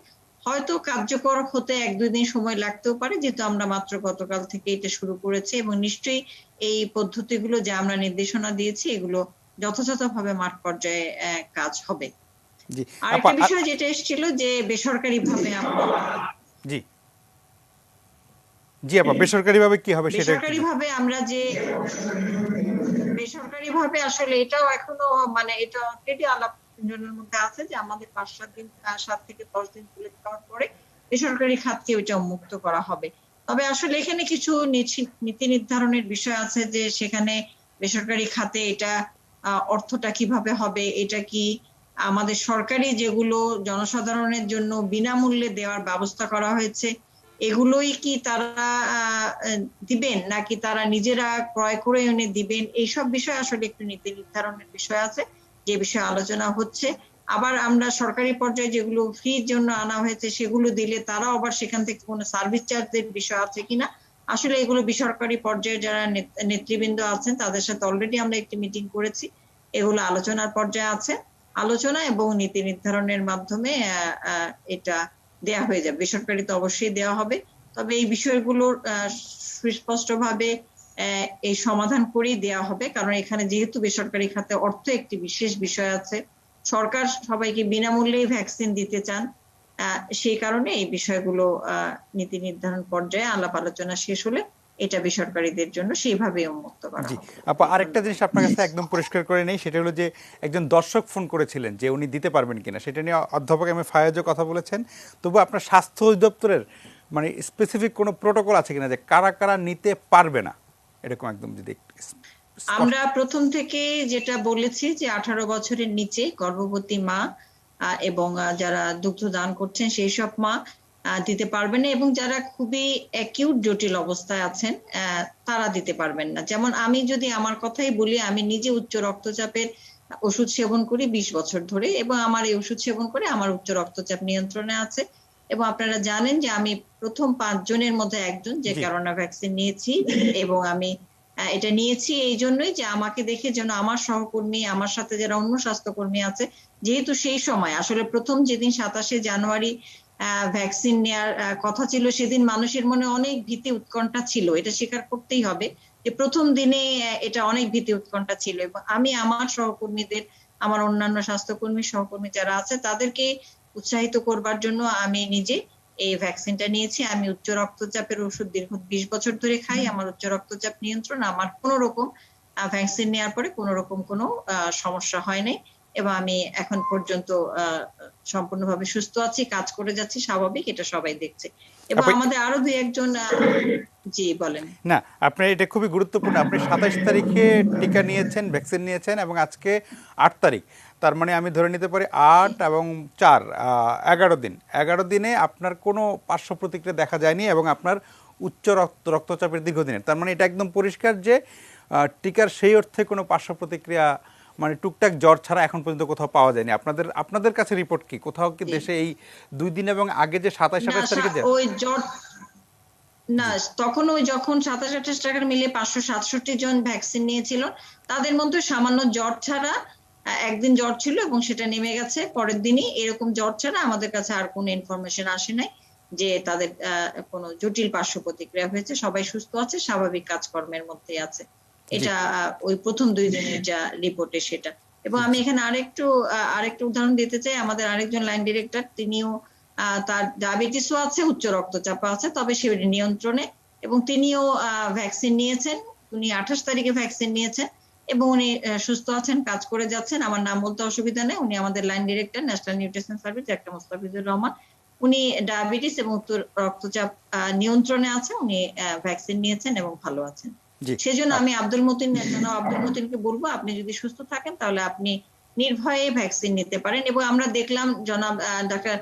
হয়তো কার্যকর হতে 1-2 দিন সময় লাগতেও পারে, যেহেতু আমরা মাত্র গতকাল থেকে এটা শুরু করেছি, এবং নিশ্চয়ই এই পদ্ধতিগুলো যে আমরা নির্দেশনা দিয়েছি এগুলো যথাযথভাবে মাঠ পর্যায়ে কাজ হবে। আরেকটা বিষয় যেটা এসেছিল যে বেসরকারি ভাবে জি জি আপা, বেসরকারি ভাবে কি হবে সেটা? বেসরকারি ভাবে আমরা যে বেসরকারি ভাবে আসলে এটাও এখনো মানে এটা অলরেডি আলাপের মধ্যে আছে যে আমাদের 5-7 দিন 7 থেকে 10 দিন খুলে দেওয়ার পরে বেসরকারি খাতকে ওইটা উন্মুক্ত করা হবে। তবে আসলে এখানে কিছু নীতি নির্ধারণের বিষয় আছে যে সেখানে বেসরকারি খাতে এটা অর্থটা কিভাবে হবে, এটা কি আমাদের সরকারি যেগুলো জনসাধারণের জন্য বিনামূল্যে দেওয়ার ব্যবস্থা করা হয়েছে এগুলোই কি তারা দিবেন নাকি তারা নিজেরা ক্রয় করে এনে দিবেন, এইসব বিষয় আসলে একটু নীতি নির্ধারণের বিষয় আছে, যে বিষয়ে আলোচনা হচ্ছে। আবার আমরা সরকারি পর্যায়ে যেগুলো ফ্রির জন্য আনা হয়েছে সেগুলো দিলে তারা আবার সেখান থেকে কোনো সার্ভিস চার্জের বিষয় আছে কিনা, আসলে এগুলো বেসরকারি পর্যায়ে যারা নেতৃবৃন্দ আছেন তাদের সাথে অলরেডি আমরা একটি মিটিং করেছি, এগুলো আলোচনার পর্যায়ে আছে। আলোচনা এবং নীতি নির্ধারণের মাধ্যমে এটা দেয়া হয়ে যাবে। বেসরকারি তো অবশ্যই দেওয়া হবে, তবে এই বিষয়গুলোর সুস্পষ্টভাবে এই সমাধান করেই দেওয়া হবে, কারণ এখানে যেহেতু বেসরকারি খাতে অর্থ একটি বিশেষ বিষয় আছে, সরকার সবাইকে বিনামূল্যেই ভ্যাকসিন দিতে চান, সেই কারণে এই বিষয়গুলো নীতি নির্ধারণ পর্যায়ে আলাপ আলোচনা শেষ হলে এটা বেসরকারিদের জন্য সেইভাবে উন্মুক্ত করা জি হবে। আপা, আরেকটা জিনিস আপনার কাছে একদম পরিষ্কার করে নেই, সেটা হলো যে একজন দর্শক ফোন করেছিলেন যে উনি দিতে পারবেন কিনা, সেটা নিয়ে অধ্যাপক এম এ ফায়াজও কথা বলেছেন। তবু আপনার স্বাস্থ্য অধিদপ্তরের মানে স্পেসিফিক কোনো প্রোটোকল আছে কিনা যে কারা কারা নিতে পারবে না, এরকম একদম যদি আমরা প্রথম থেকে যেটা বলেছি যে 18 বছরের নিচে গর্ভবতী মা এবং যারা দুগ্ধ দান করছেন সেই সব মা দিতে পারবেন না, এবং যারা খুবই অ্যাকিউট জটিল অবস্থায় আছেন তারা দিতে পারবেন না। যেমন আমি যদি আমার কথাই বলি, আমি নিজে উচ্চ রক্তচাপের ওষুধ সেবন করি 20 বছর ধরে, এবং আমার এই ওষুধ সেবন করে আমার উচ্চ রক্তচাপ নিয়ন্ত্রণে আছে। এবং আপনারা জানেন যে আমি প্রথম 5 জনের মধ্যে একজন যে করোনা ভ্যাকসিন নিয়েছি, এবং আমি এটা নিয়েছি এই জন্যই যে আমাকে দেখে যেন আমার সহকর্মী, আমার সাথে যারা অন্য স্বাস্থ্যকর্মী আছে, যেহেতু সেই সময় আসলে প্রথম যেদিন 27শে জানুয়ারি ভ্যাকসিন নেওয়ার কথা ছিল, সেদিন মানুষের মনে অনেক ভীতি উৎকণ্ঠা ছিল, এটা স্বীকার করতেই হবে যে প্রথম দিনে এটা অনেক ভীতি উৎকণ্ঠা ছিল। এবং আমি আমার সহকর্মীদের, আমার অন্যান্য স্বাস্থ্যকর্মী সহকর্মী যারা আছে তাদেরকে উৎসাহিত করবার জন্য আমি নিজে এই ভ্যাকসিনটা নিয়েছি। আমি উচ্চ রক্তচাপের ওষুধ দীর্ঘ 20 বছর ধরে খাই, আমার উচ্চ রক্তচাপ নিয়ন্ত্রণ, আমার কোনো রকম ভ্যাকসিন নেওয়ার পরে কোনো রকম কোনো সমস্যা হয় নাই, এবং আমি এখন পর্যন্ত সম্পূর্ণভাবে সুস্থ আছি, কাজ করে যাচ্ছি স্বাভাবিক, এটা সবাই দেখছে। এবং আমাদের আরো 2-1 জি বলেন। না, আপনার এটা খুবই গুরুত্বপূর্ণ। আপনি 27 তারিখে টিকা নিয়েছেন, ভ্যাকসিন নিয়েছেন, এবং আজকে 8 তারিখ, তার মানে আমি ধরে নিতে পারি 8 এবং 4 11 দিন। 11 দিনে আপনার কোনো পার্শ্ব প্রতিক্রিয়া দেখা যায়নি, এবং আপনার উচ্চ রক্তচাপের দীর্ঘদিনের, তার মানে এটা একদম পরিষ্কার যে টিকার সেই অর্থে কোনো পার্শ্ব প্রতিক্রিয়া মানে টুকটাক জ্বর ছাড়া এখন পর্যন্ত কোথাও পাওয়া যায়নি। আপনাদের কাছে রিপোর্ট কি, কোথাও কি দেশে এই 2 দিন এবং আগে যে 27 তারিখে ওই জ্বর না, তখন ওই যখন 27-28 টাকার মিলে 567 জন ভ্যাকসিন নিয়েছিল, তাদের মধ্যে সামান্য জ্বর ছাড়া একদিন জ্বর ছিল এবং সেটা নেমে গেছে পরের দিনই, এরকম জ্বর ছাড়া আমাদের কাছে আর কোনো ইনফরমেশন আসে নাই যে তাদের কোনো জটিল পার্শ্ব প্রতিক্রিয়া হয়েছে। সবাই সুস্থ আছে, স্বাভাবিক কাজকর্মের মধ্যে আছে। এটা ওই প্রথম 2 দিনের যা রিপোর্টে সেটা। এবং আমি এখানে আরেকটু উদাহরণ দিতে চাই। আমাদের আরেকজন লাইন ডিরেক্টর, তিনিও তার ডায়াবেটিসও আছে, উচ্চ রক্তচাপ আছে, তবে সে নিয়ন্ত্রণে, এবং তিনিও ভ্যাকসিন নিয়েছেন। উনি 28 তারিখে ভ্যাকসিন নিয়েছেন এবং উনি সুস্থ আছেন, কাজ করে যাচ্ছেন। আমার নাম বলতে অসুবিধা নেই, উনি আমাদের line director national nutrition service, ডাক্তার মোস্তাফিজুর রহমান। উনি ডায়াবেটিস এবং উচ্চ রক্তচাপ নিয়ন্ত্রণে আছেন, উনি ভ্যাকসিন নিয়েছেন এবং ভালো আছেন। সেজন্য আমি আব্দুল মতিনকে বলবো, আপনি যদি সুস্থ থাকেন তাহলে আপনি নির্ভয়ে ভ্যাকসিন নিতে পারেন। এবং আমরা দেখলাম জনাব ডাক্তার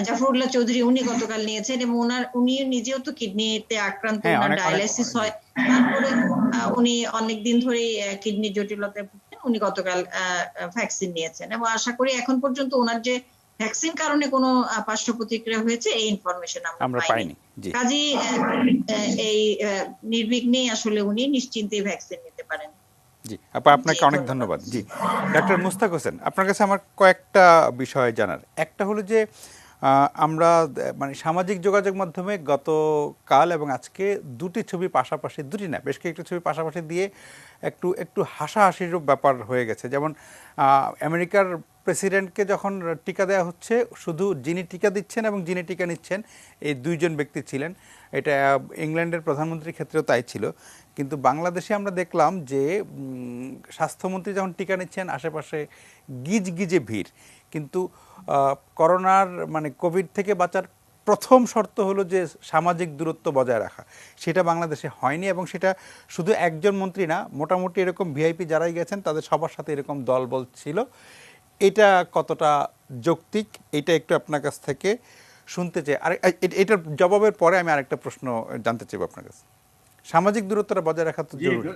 জাফরুল্লাহ চৌধুরী, উনি গতকাল নিয়েছেন, এবং উনি নিজেও তো কিডনিতে আক্রান্ত, ওনার ডায়ালাইসিস হয়, তারপরে উনি অনেকদিন ধরে কিডনি জটিলতায় ভুগছেন, উনি গতকাল ভ্যাকসিন নিয়েছেন। এবং আশা করি এখন পর্যন্ত ওনার যে ভ্যাকসিন কারণে কোনো পার্শ্ব প্রতিক্রিয়া হয়েছে এই ইনফরমেশন আমরা পাইনি। কাজেই এই নির্বিঘ্নে আসলে উনি নিশ্চিন্তে ভ্যাকসিন নিতে পারেন। জি আপা, আপনাকে অনেক ধন্যবাদ। জি ডাক্তার মুস্তাক হোসেন, আপনার কাছে আমার কয়েকটা বিষয় জানার। একটা হলো যে আমরা মানে সামাজিক যোগাযোগ মাধ্যমে গতকাল এবং আজকে দুটি ছবি পাশাপাশি, দুটি না বেশ কয়েকটি ছবি পাশাপাশি দিয়ে একটু হাসাহাসির ব্যাপার হয়ে গেছে। যেমন আমেরিকার প্রেসিডেন্টকে যখন টিকা দেওয়া হচ্ছে, শুধু যিনি টিকা দিচ্ছেন এবং যিনি টিকা নিচ্ছেন এই 2 জন ব্যক্তি ছিলেন। এটা ইংল্যান্ডের প্রধানমন্ত্রীর ক্ষেত্রেও তাই ছিল। কিন্তু বাংলাদেশে আমরা দেখলাম যে স্বাস্থ্যমন্ত্রী যখন টিকা নিচ্ছেন আশেপাশে গিজগিজে ভিড়। কিন্তু করোনার মানে কোভিড থেকে বাঁচার প্রথম শর্ত হলো যে সামাজিক দূরত্ব বজায় রাখা, সেটা বাংলাদেশে হয়নি। এবং সেটা শুধু একজন মন্ত্রী না, মোটামুটি এরকম ভিআইপি যারাই গেছেন তাদের সবার সাথে এরকম দলবল ছিল। এটা কতটা যৌক্তিক, এটা একটু আপনার কাছ থেকে শুনতে চাই। আর এটার জবাবের পরে আমি আরেকটা প্রশ্ন জানতে চাইব আপনার কাছে। সামাজিক দূরত্বটা বজায় রাখা তো জরুরি।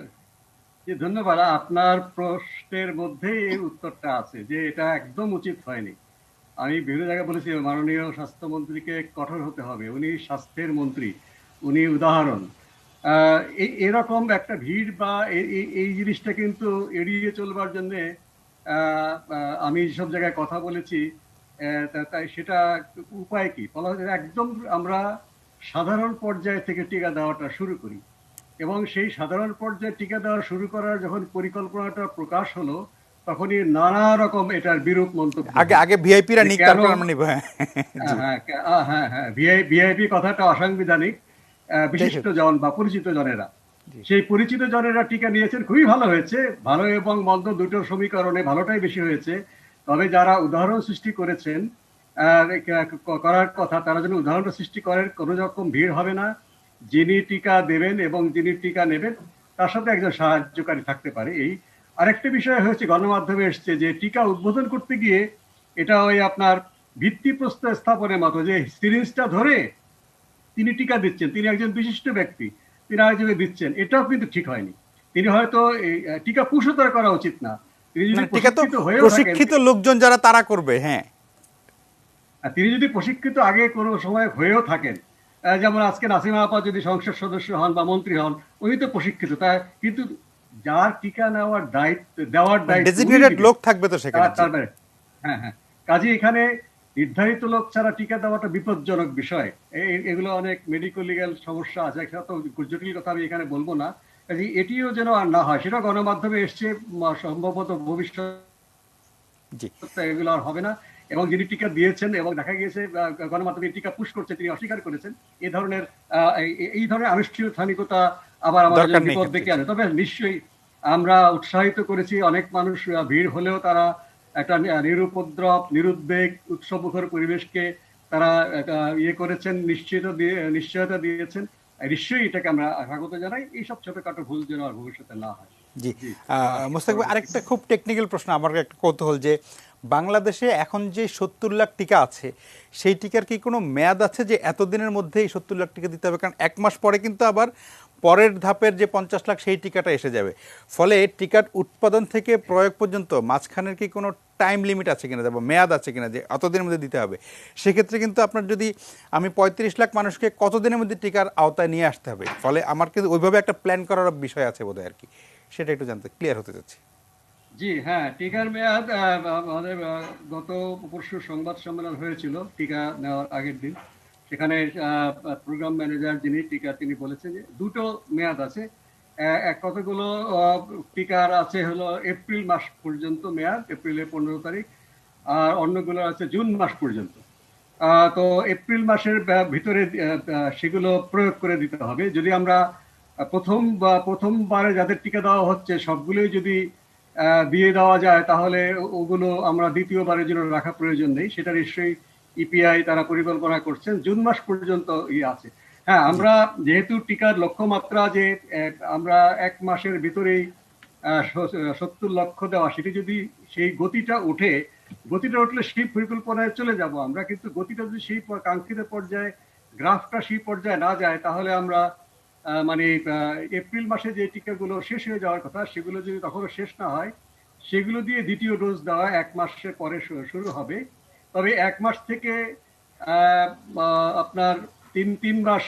ধন্যবাদ। আপনার প্রশ্নের মধ্যে এই উত্তরটা আছে যে এটা একদম উচিত হয়নি। আমি বিভিন্ন জায়গায় বলেছি মাননীয় স্বাস্থ্যমন্ত্রীকে কঠোর হতে হবে, উনি স্বাস্থ্যের মন্ত্রী, উনি উদাহরণ। এরকম একটা ভিড় বা এই জিনিসটা কিন্তু এড়িয়ে চলবার জন্য আমি সব জায়গায় কথা বলেছি, তাই সেটা উপায় কি বলা হচ্ছে, একদম আমরা সাধারণ পর্যায় থেকে টিকা দেওয়াটা শুরু করি, এবং সেই সাধারণ পর্যায়ে টিকা দেওয়া শুরু করার যখন পরিকল্পনাটা প্রকাশ হলো, তখনই নানা রকম এটার বিরূপ মন্তব্য। আগে ভিআইপিরা নিক, তারপর আমরা নিব। ভিআইপি কথাটা অসাংবিধানিক। বিশিষ্ট জন বা পরিচিত জনেরা, সেই পরিচিত জনেরা টিকা নিয়েছেন, খুবই ভালো হয়েছে। ভালো এবং মন্দ দুটোর সমীকরণে ভালোটাই বেশি হয়েছে। তবে যারা উদাহরণ সৃষ্টি করেছেন, করার কথা, তারা যেন উদাহরণটা সৃষ্টি করেন। কোনো রকম ভিড় হবে না। যিনি টিকা দেবেন এবং যিনি টিকা নেবেন তার সাথে একজন সাহায্যকারী থাকতে পারে। এই আরেকটা বিষয় হয়েছে, গণমাধ্যমে এসছে যে টিকা উদ্বোধন করতে গিয়ে এটা ওই আপনার ভিত্তিপ্রস্তর স্থাপনের মতো, যে সিরিঞ্জটা ধরে তিনি টিকা দিচ্ছেন, তিনি একজন বিশিষ্ট ব্যক্তি, তিনি আরেকজনকে দিচ্ছেন, এটাও কিন্তু ঠিক হয়নি। তিনি হয়তো এই টিকা পুষতরা করা উচিত না। তিনি যদি টিকা তো প্রশিক্ষিত লোকজন যারা তারা করবে। হ্যাঁ, তিনি যদি প্রশিক্ষিত আগে কোনো সময় হয়েও থাকেন, যেমন আজকে নাসিমা আপা যদি সংসদ সদস্য হন বা মন্ত্রী হন, উনি তো প্রশিক্ষিত। তাই কিন্তু যার টিকা নেওয়ার দায়িত্ব, দেওয়ার দায়িত্ব ডেজিগনেটেড লোক থাকবে তো সেখানে। হ্যাঁ, কাজে এখানে নির্ধারিত লোক ছাড়া টিকা দেওয়াটা বিপজ্জনক বিষয়। এগুলো অনেক মেডিকেল লিগ্যাল সমস্যা আছে, তো জটিল কথা আমি এখানে বলবো না। কাজে এটিও যেন আর না হয়, সেটা গণমাধ্যমে এসছে, সম্ভবত ভবিষ্যতে এগুলো আর হবে না। এবং যিনি টিকা দিয়েছেন এবং দেখা গিয়েছে গণমাধ্যমে টিকা পুশ করছে, তিনি অস্বীকার করেছেন। এই ধরনের আনুষ্ঠানিকতা আবার আমাদের বিপদ ডেকে আনে। তবে নিশ্চয়ই আমরা উৎসাহিত করেছি, অনেক মানুষ ভিড় হলেও তারা একটা নিরুপদ্রব, নিরুদ্বেগ, উৎসবমুখর পরিবেশকে তারা করেছেন, নিশ্চয়তা দিয়েছেন। নিশ্চয়ই এটাকে আমরা স্বাগত জানাই। এইসব ছোটখাটো ভুল যেন আর ভবিষ্যতে না হয়। জি, মোস্তাক ভাই, আরেকটা খুব টেকনিক্যাল প্রশ্ন, আমার একটা কৌতূহল, যে বাংলাদেশে এখন যে 70 লাখ টিকা আছে, সেই টিকার কি কোনো মেয়াদ আছে যে এতদিনের মধ্যে এই 70 লাখ টিকা দিতে হবে? কারণ 1 মাস পরে কিন্তু আবার পরের ধাপের যে 50 লাখ সেই টিকাটা এসে যাবে। ফলে টিকার উৎপাদন থেকে প্রয়োগ পর্যন্ত মাঝখানের কি কোনো টাইম লিমিট আছে কিনা, বা মেয়াদ আছে কিনা যে এতদিনের মধ্যে দিতে হবে? সেক্ষেত্রে কিন্তু আপনার যদি আমি 35 লাখ মানুষকে কতদিনের মধ্যে টিকার আওতায় নিয়ে আসতে হবে, ফলে আমার কিন্তু ওইভাবে একটা প্ল্যান করার বিষয় আছে বোধহয় আর কি, সেটা একটু জানতে ক্লিয়ার হতে চাচ্ছি। জি হ্যাঁ, টিকার মেয়াদ আমাদের গত পরশু সংবাদ সম্মেলন হয়েছিল টিকা নেওয়ার আগের দিন। সেখানে প্রোগ্রাম ম্যানেজার যিনি টিকা, তিনি বলেছেন যে দুটো মেয়াদ আছে। কতগুলো টিকার আছে হলো এপ্রিল মাস পর্যন্ত মেয়াদ, এপ্রিলের 15 তারিখ, আর অন্যগুলো আছে জুন মাস পর্যন্ত। তো এপ্রিল মাসের ভিতরে সেগুলো প্রয়োগ করে দিতে হবে। যদি আমরা প্রথমবারে যাদের টিকা দেওয়া হচ্ছে সবগুলোই যদি দিয়ে দেওয়া যায়, তাহলে ওগুলো আমরা দ্বিতীয়বারের জন্য রাখা প্রয়োজন নেই। সেটা নিশ্চয়ই ইপিআই তারা পরিকল্পনা করছেন। জুন মাস পর্যন্ত আছে। হ্যাঁ, আমরা যেহেতু টিকার লক্ষ্যমাত্রা যে আমরা 1 মাসের ভিতরেই 70 লক্ষ দেওয়া, সেটি যদি সেই গতিটা উঠলে সেই পরিকল্পনায় চলে যাব আমরা। কিন্তু গতিটা যদি সেই কাঙ্ক্ষিত পর্যায়ে, গ্রাফটা সেই পর্যায়ে না যায়, তাহলে আমরা মানে এপ্রিল মাসে যে টিকাগুলো শেষ হয়ে যাওয়ার কথা, সেগুলো যদি তখনও শেষ না হয়, সেগুলো দিয়ে দ্বিতীয় ডোজ দেওয়া 1 মাসের পরে শুরু হবে। তবে 1 মাস থেকে আপনার 3 মাস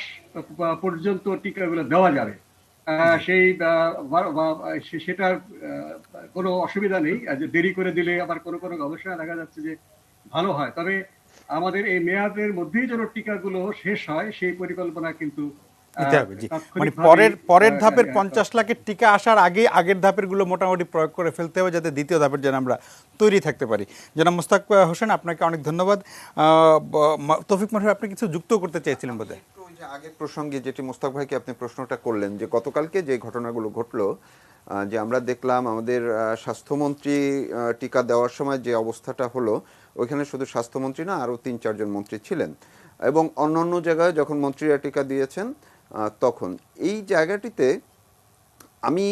পর্যন্ত টিকাগুলো দেওয়া যাবে। সেটার কোনো অসুবিধা নেই। দেরি করে দিলে আবার কোনো গবেষণা দেখা যাচ্ছে যে ভালো হয়। তবে আমাদের এই মেয়াদের মধ্যেই যেন টিকাগুলো শেষ হয়, সেই পরিকল্পনা কিন্তু মানে পরের ধাপের 50 লাখের টিকা আসার আগে আগের ধাপের গুলো মোটামুটি প্রয়োগ করে ফেলতে হবে, যাতে দ্বিতীয় ধাপের যেন আমরা তৈরি থাকতে পারি। জনাব মোস্তাক হোসেন, আপনাকে অনেক ধন্যবাদ। তৌফিক মাহবুব, আপনি কিছু যুক্ত করতে চেয়েছিলেন বোধহয়। আগের প্রসঙ্গে যেটি মোস্তাক ভাইকে আপনি প্রশ্নটা করলেন, যে গতকালকে যে ঘটনাগুলো ঘটলো, যে আমরা দেখলাম আমাদের স্বাস্থ্যমন্ত্রী টিকা দেওয়ার সময় যে অবস্থাটা হলো, ওইখানে শুধু স্বাস্থ্যমন্ত্রী না, আরও 3-4 জন মন্ত্রী ছিলেন, এবং অন্যান্য জায়গায় যখন মন্ত্রীরা টিকা দিয়েছেন, তখন এই জায়গাটিতে আমি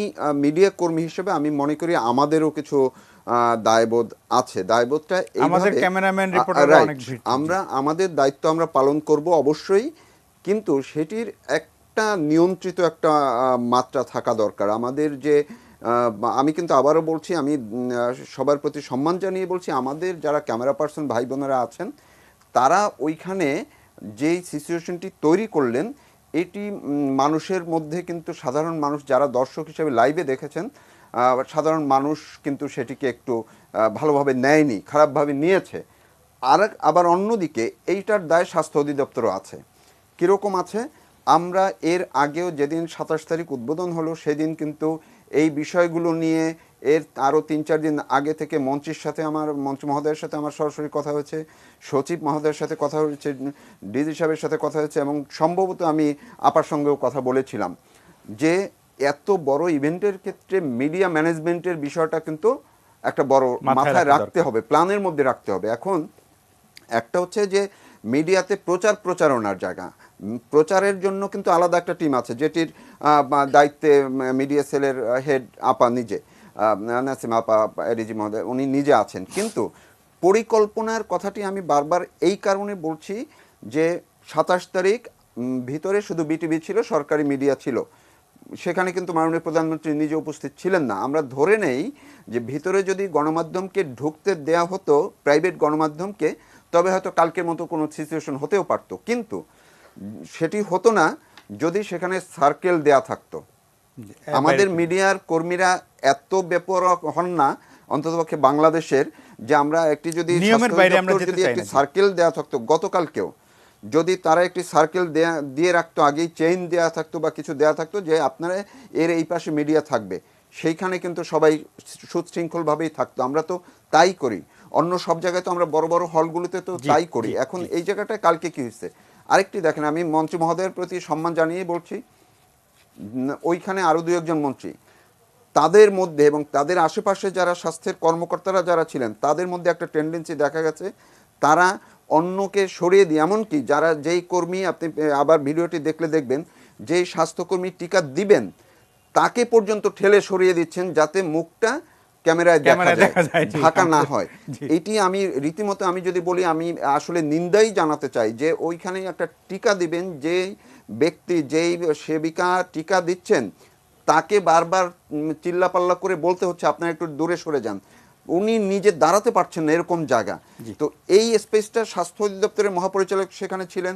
মিডিয়া কর্মী হিসেবে আমি মনে করি আমাদেরও কিছু দায়বোধ আছে। দায়বোধটা আমরা আমাদের দায়িত্ব আমরা পালন করব অবশ্যই, কিন্তু সেটির একটা নিয়ন্ত্রিত একটা মাত্রা থাকা দরকার আমাদের। যে আমি কিন্তু আবারও বলছি, আমি সবার প্রতি সম্মান জানিয়ে বলছি, আমাদের যারা ক্যামেরা পার্সন ভাই বোনেরা আছেন, তারা ওইখানে যেই সিচুয়েশনটি তৈরি করলেন, এটি মানুষের মধ্যে কিন্তু সাধারণ মানুষ যারা দর্শক হিসেবে লাইভে দেখেছেন, সাধারণ মানুষ কিন্তু সেটিকে একটু ভালোভাবে নেয়নি, খারাপভাবে নিয়েছে। আবার অন্যদিকে এইটার দায় স্বাস্থ্য অধিদপ্তরও আছে। কীরকম আছে? আমরা এর আগেও যেদিন 27 তারিখ উদ্বোধন হলো সেদিন কিন্তু এই বিষয়গুলো নিয়ে এর আরও 3-4 দিন আগে থেকে মন্ত্রী মহোদয়ের সাথে আমার সরাসরি কথা হয়েছে, সচিব মহোদয়ের সাথে কথা হয়েছে, ডিজি সাহেবের সাথে কথা হয়েছে, এবং সম্ভবত আমি আপার সঙ্গেও কথা বলেছিলাম যে এত বড় ইভেন্টের ক্ষেত্রে মিডিয়া ম্যানেজমেন্টের বিষয়টা কিন্তু একটা বড় মাথায় রাখতে হবে, প্ল্যানের মধ্যে রাখতে হবে। এখন একটা হচ্ছে যে মিডিয়াতে প্রচারণার জায়গা, প্রচারের জন্য কিন্তু আলাদা একটা টিম আছে যেটির দায়িত্বে মিডিয়া সেলের হেড আপা নিজে, নাসিম আপা এডিজি মহোদয়, উনি নিজে আছেন। কিন্তু পরিকল্পনার কথাটি আমি বারবার এই কারণে বলছি যে 27 তারিখ ভিতরে শুধু বিটিভি ছিল, সরকারি মিডিয়া ছিল, সেখানে কিন্তু মাননীয় প্রধানমন্ত্রী নিজে উপস্থিত ছিলেন না। আমরা ধরে নেই যে ভিতরে যদি গণমাধ্যমকে ঢুকতে দেয়া হতো, প্রাইভেট গণমাধ্যমকে, তবে হয়তো কালকের মতো কোনো সিচুয়েশন হতেও পারতো, কিন্তু সেটি হতো না যদি সেখানে সার্কেল দেয়া থাকতো। আমাদের মিডিয়ার কর্মীরা এত বেপরোয়া হন না, অন্ততপক্ষে বাংলাদেশের, যে আমরা একটি যদি একটি সার্কেল দেয়া থাকতো, গতকালকেও যদি তারা একটি সার্কেল দিয়ে রাখতো, আগেই চেইন দেয়া থাকতো বা কিছু দেয়া থাকতো যে আপনারা এর এই পাশে মিডিয়া থাকবে, সেইখানে কিন্তু সবাই সুশৃঙ্খলভাবেই থাকতো। আমরা তো তাই করি, অন্য সব জায়গায় তো আমরা বড় বড় হলগুলোতে তো তাই করি। এখন এই জায়গাটায় কালকে কি হয়েছে আরেকটি দেখেন, আমি মন্ত্রী মহোদয়ের প্রতি সম্মান জানিয়ে বলছি, ওইখানে আরো 2-1 জন মন্ত্রী, তাদের মধ্যে এবং তাদের আশেপাশে যারা স্বাস্থ্যের কর্মকর্তারা যারা ছিলেন, তাদের মধ্যে একটা টেন্ডেন্সি দেখা গেছে, তারা অন্যকে সরিয়ে দিয়ে, এমনকি যেই কর্মী, আপনি আবার ভিডিওটি দেখলে দেখবেন, যেই স্বাস্থ্যকর্মী টিকা দিবেন তাকে পর্যন্ত ঠেলে সরিয়ে দিচ্ছেন যাতে মুখটা ক্যামেরায় দেখা যায়, ঢাকা না হয়। এটি আমি রীতিমতো, আমি যদি বলি, আমি আসলে নিন্দাই জানাতে চাই যে ওইখানে একটা টিকা দিবেন, যে ব্যক্তি, যেই সেবিকা টিকা দিচ্ছেন তাকে বারবার চিল্লাপাল্লা করে বলতে হচ্ছে আপনারা একটু দূরে সরে যান, উনি নিজে দাঁড়াতে পারছেন না, এরকম জায়গা। তো এই স্পেসটা স্বাস্থ্য অধিদপ্তরের মহাপরিচালক সেখানে ছিলেন,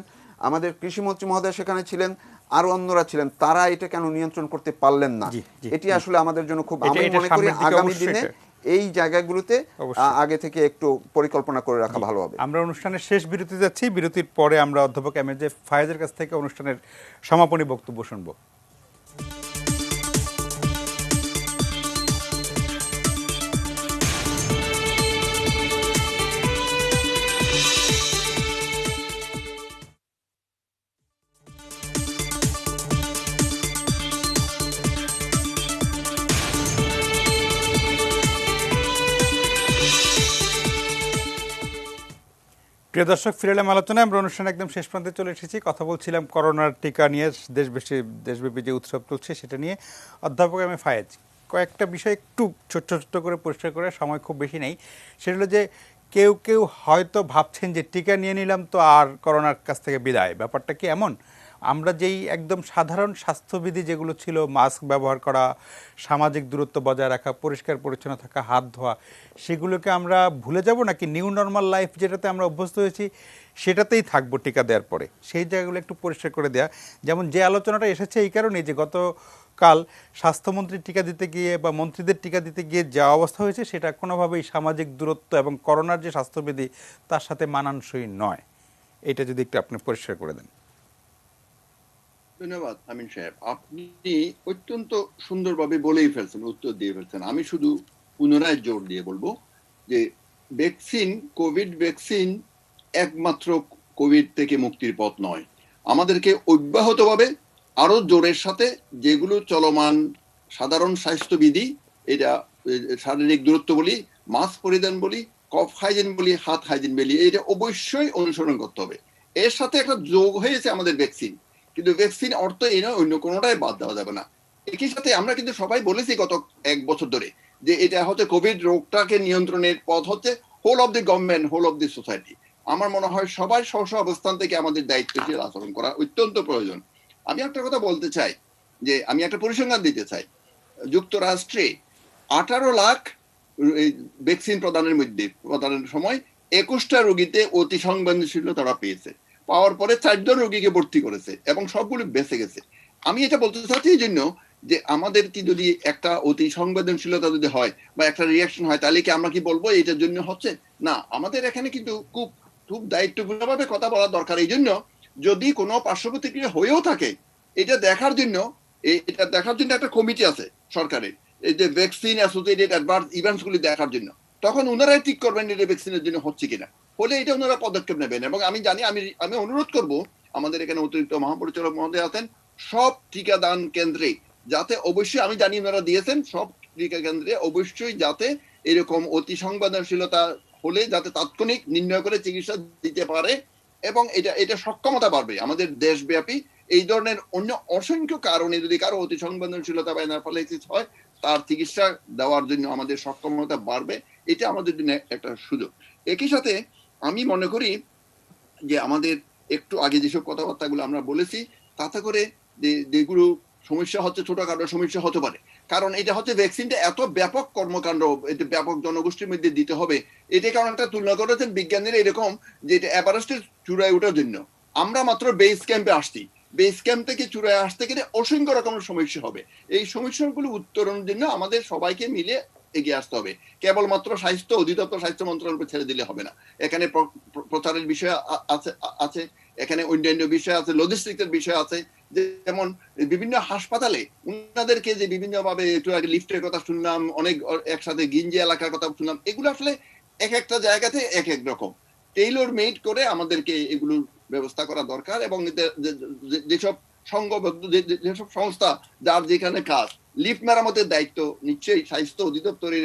আমাদের কৃষিমন্ত্রী মহোদয় সেখানে ছিলেন, আরো অন্যরা ছিলেন, তারা এটা কেন নিয়ন্ত্রণ করতে পারলেন না? এটি আসলে আমাদের জন্য খুব, আমি মনে করি আগামী দিনে এই জায়গাগুলোতে আগে থেকে একটু পরিকল্পনা করে রাখা ভালো হবে। আমরা অনুষ্ঠানের শেষ বিরতি যাচ্ছি, বিরতির পরে আমরা অধ্যাপক এমএ ফায়েজের কাছ থেকে অনুষ্ঠানের সমাপনী বক্তব্য শুনবো। প্রিয় দর্শক, ফিরে এলাম আলোচনায়। আমরা অনুষ্ঠান একদম শেষ প্রান্তে চলে এসেছি। কথা বলছিলাম করোনার টিকা নিয়ে, দেশব্যাপী যে উৎসব চলছে সেটা নিয়ে। অধ্যাপক এম এ ফায়েজ, কয়েকটা বিষয় একটু ছোট্ট ছোট্ট করে পরিষ্কার করে, সময় খুব বেশি নেই। সেটা হলো যে কেউ কেউ হয়তো ভাবছেন যে টিকা নিয়ে নিলাম তো আর করোনার কাছ থেকে বিদায়। ব্যাপারটা কি এমন? আমরা যেই একদম সাধারণ স্বাস্থ্যবিধি যেগুলো ছিল, মাস্ক ব্যবহার করা, সামাজিক দূরত্ব বজায় রাখা, পরিষ্কার পরিচ্ছন্ন থাকা, হাত ধোয়া, সেগুলোকে আমরা ভুলে যাব নাকি নিউ নর্মাল লাইফ যেটাতে আমরা অভ্যস্ত হয়েছি সেটাতেই থাকবো টিকা দেওয়ার পরে? সেই জায়গাগুলো একটু পরিষ্কার করে দেওয়া। যেমন যে আলোচনাটা এসেছে এই কারণেই যে গতকাল স্বাস্থ্যমন্ত্রী টিকা দিতে গিয়ে বা মন্ত্রীদের টিকা দিতে গিয়ে যা অবস্থা হয়েছে সেটা কোনোভাবেই সামাজিক দূরত্ব এবং করোনার যে স্বাস্থ্যবিধি তার সাথে মানানসই নয়। এটা যদি একটু আপনি পরিষ্কার করে দেন। ধন্যবাদ আমিন সাহেব, আপনি অত্যন্ত সুন্দরভাবে বলেই ফেলছেন, উত্তর দিয়ে ফেলছেন। আমি শুধু পুনরায় জোর দিয়ে বলবো যে ভ্যাকসিন, কোভিড ভ্যাকসিন একমাত্র কোভিড থেকে মুক্তির পথ নয়। আমাদেরকে অব্যাহতভাবে আরো জোরের সাথে যেগুলো চলমান সাধারণ স্বাস্থ্যবিধি, এটা শারীরিক দূরত্ব বলি, মাস্ক পরিধান বলি, কফ হাইজিন বলি, হাত হাইজিন বলি, এটা অবশ্যই অনুসরণ করতে হবে। এর সাথে একটা যোগ হয়েছে আমাদের ভ্যাকসিন, কিন্তু ভ্যাকসিন অর্থ এই নয় অন্য কোনোটাই বাদ দেওয়া যাবে না। একই সাথে আমরা কিন্তু সবাই বলেছি গত 1 বছর ধরে যে এটা হচ্ছে কোভিড রোগটাকে নিয়ন্ত্রণের পথ হচ্ছে whole of the government, whole of the society. আমার মনে হয় সবাই স্ব অবস্থান থেকে আমাদের দায়িত্বশীল আচরণ করা অত্যন্ত প্রয়োজন। আমি একটা কথা বলতে চাই, যে আমি একটা পরিসংখ্যান দিতে চাই। যুক্তরাষ্ট্রে 18 লাখ ভ্যাকসিন প্রদানের সময় 21টা রোগীতে অতি সংবেদনশীল তারা পেয়েছে। পাওয়ার পরে 4 জন রোগীকে ভর্তি করেছে এবং সবগুলো বেঁচে গেছে। আমি এটা বলতে চাচ্ছি এই জন্য যে আমাদের কি যদি একটা অতি সংবেদনশীলতা যদি হয় বা একটা রিয়াকশন হয়, তাহলে কি আমরা কি বলবো এটার জন্য হচ্ছে না? আমাদের এখানে কিন্তু খুব খুব দায়িত্বপূর্ণভাবে কথা বলা দরকার। এই জন্য যদি কোনো পার্শ্ব প্রতিক্রিয়া হয়েও থাকে, এটা দেখার জন্য একটা কমিটি আছে সরকারের, এই যে ভ্যাকসিন অ্যাসোসিয়েটেড অ্যাডভান্স ইভেন্টস গুলি দেখার জন্য। তখন ওনারাই ঠিক করবেন এটা ভ্যাকসিনের জন্য হচ্ছে কিনা, হলে এটা ওনারা পদক্ষেপ নেবেন। এবং আমি জানি, আমি অনুরোধ করব আমাদের এখানে অতিরিক্ত মহাপরিচালক মহোদয় আছেন, সব টিকাদান কেন্দ্রে যাতে অবশ্যই, আমি জানি ওনারা দিয়েছেন, সব টিকা কেন্দ্রে অবশ্যই যাতে এরকম অতি সংবেদনশীলতা হলে যাতে তাৎক্ষণিক নির্ণয় করে চিকিৎসা দিতে পারে, এবং এটা সক্ষমতা বাড়বে আমাদের দেশব্যাপী। এই ধরনের অন্য অসংখ্য কারণে যদি কারো অতি সংবেদনশীলতা বা অ্যানাফাইলাইসিস হয়, তার চিকিৎসা দেওয়ার জন্য আমাদের সক্ষমতা বাড়বে। এটা আমাদের জন্য একটা সুযোগ। একই সাথে আমি মনে করি যে আমাদের একটু আগে যেসব কথাবার্তাগুলো আমরা বলেছি, তাতে করে যেগুলো সমস্যা হচ্ছে, ছোটখাটো সমস্যা হতে পারে, কারণ এটা হচ্ছে ভ্যাকসিনটা এত ব্যাপক কর্মকাণ্ড, এটা ব্যাপক জনগোষ্ঠীর মধ্যে দিতে হবে। এটা কারণ একটা তুলনা করেছেন বিজ্ঞানীরা এরকম যে এটা এভারেস্টের চূড়ায় ওঠার জন্য আমরা মাত্র বেস ক্যাম্পে আসছি, বেস ক্যাম্প থেকে চূড়ায় আসতে গেলে অসংখ্য রকমের সমস্যা হবে। এই সমস্যাগুলো উত্তরণের জন্য আমাদের সবাইকে মিলে এগিয়ে আসতে হবে। কেবলমাত্র স্বাস্থ্য অধিদপ্তর, স্বাস্থ্য মন্ত্রণালয় ছেড়ে দিলে হবে না। এখানে প্রচারের বিষয় আছে, এখানে অন্যান্য বিষয় আছে, লজিস্টিক্সের বিষয় আছে। যেমন বিভিন্ন হাসপাতালে উনাদেরকে যে বিভিন্ন ভাবে, একটু আগে লিফটের কথা শুনলাম, অনেক একসাথে গিঞ্জি এলাকার কথা শুনলাম, এগুলো আসলে এক একটা জায়গাতে এক এক রকম টেইলর মেড করে আমাদেরকে এগুলোর ব্যবস্থা করা দরকার। এবং যেসব সংঘবদ্ধ যেসব সংস্থা যার যেখানে কাজ, লিফট মেরামতের দায়িত্ব নিশ্চয়ই স্বাস্থ্য অধিদপ্তরের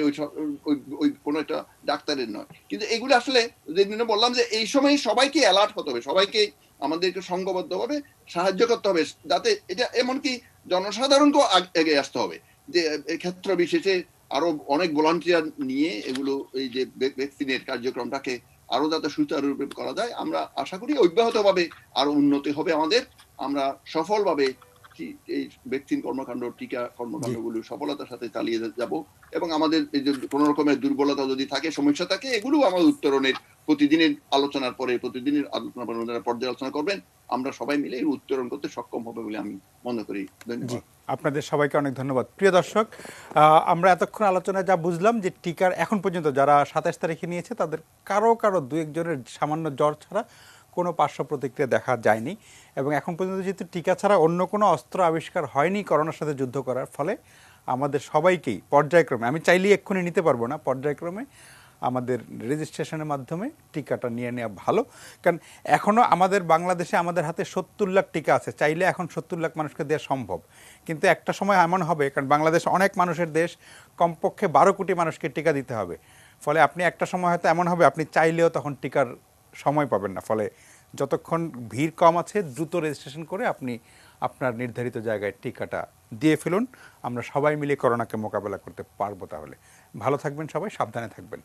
ওই কোনো একটা ডাক্তারের নয়। কিন্তু এগুলো আসলে যেদিন বললাম যে এই সময় সবাইকে অ্যালার্ট হতে হবে, সবাইকে আমাদেরকে সংঘবদ্ধভাবে সাহায্য করতে হবে, যাতে এটা এমনকি জনসাধারণকেও এগিয়ে আসতে হবে যে ক্ষেত্র বিশেষে আরো অনেক ভলান্টিয়ার নিয়ে এগুলো, এই যে ভ্যাকসিনের কার্যক্রমটাকে আরো যাতে সুচারুরূপে করা যায়। আমরা আশা করি অব্যাহতভাবে আরো উন্নতি হবে আমাদের। আমরা সফলভাবে এই ভ্যাকসিন কর্মকাণ্ড, টিকা কর্মকাণ্ডগুলো সফলতার সাথে চালিয়ে যাব। এবং আমাদের এই যে কোনো রকমের দুর্বলতা যদি থাকে, সমস্যা থাকে, এগুলো আমাদের উত্তরণের প্রতিদিনের আলোচনার পরে পর্যালোচনা করবেন, আমরা সবাই মিলে এর উত্তরণ করতে সক্ষম হবে বলে আমি মনে করি। ধন্যবাদ। আপনাদের সবাইকে অনেক ধন্যবাদ। প্রিয় দর্শক, আমরা এতক্ষণ আলোচনায় যা বুঝলাম যে টিকার এখন পর্যন্ত যারা 27 তারিখে নিয়েছে তাদের কারো দু একজনের সামান্য জ্বর ছাড়া কোনো পার্শ্ব প্রতিক্রিয়া দেখা যায়নি। এবং এখন পর্যন্ত যেহেতু টিকা ছাড়া অন্য কোনো অস্ত্র আবিষ্কার হয়নি করোনার সাথে যুদ্ধ করার, ফলে আমাদের সবাইকেই পর্যায়ক্রমে, আমি চাইলেই এক্ষুনি নিতে পারবো না, পর্যায়ক্রমে আমাদের রেজিস্ট্রেশনের মাধ্যমে টিকাটা নিয়ে নেওয়া ভালো। কারণ এখনও আমাদের বাংলাদেশে আমাদের হাতে 70 লাখ টিকা আছে, চাইলে এখন 70 লাখ মানুষকে দেওয়া সম্ভব। কিন্তু একটা সময় এমন হবে, কারণ বাংলাদেশ অনেক মানুষের দেশ, কমপক্ষে 12 কোটি মানুষকে টিকা দিতে হবে। ফলে আপনি একটা সময় হয়তো এমন হবে আপনি চাইলেও তখন টিকার সময় পাবেন না। ফলে যতক্ষণ ভিড় কম আছে দ্রুত রেজিস্ট্রেশন করে আপনি আপনার নির্ধারিত জায়গায় টিকাটা দিয়ে ফেলুন। আমরা সবাই মিলে করোনাকে মোকাবেলা করতে পারবো। তাহলে ভালো থাকবেন সবাই, সাবধানে থাকবেন।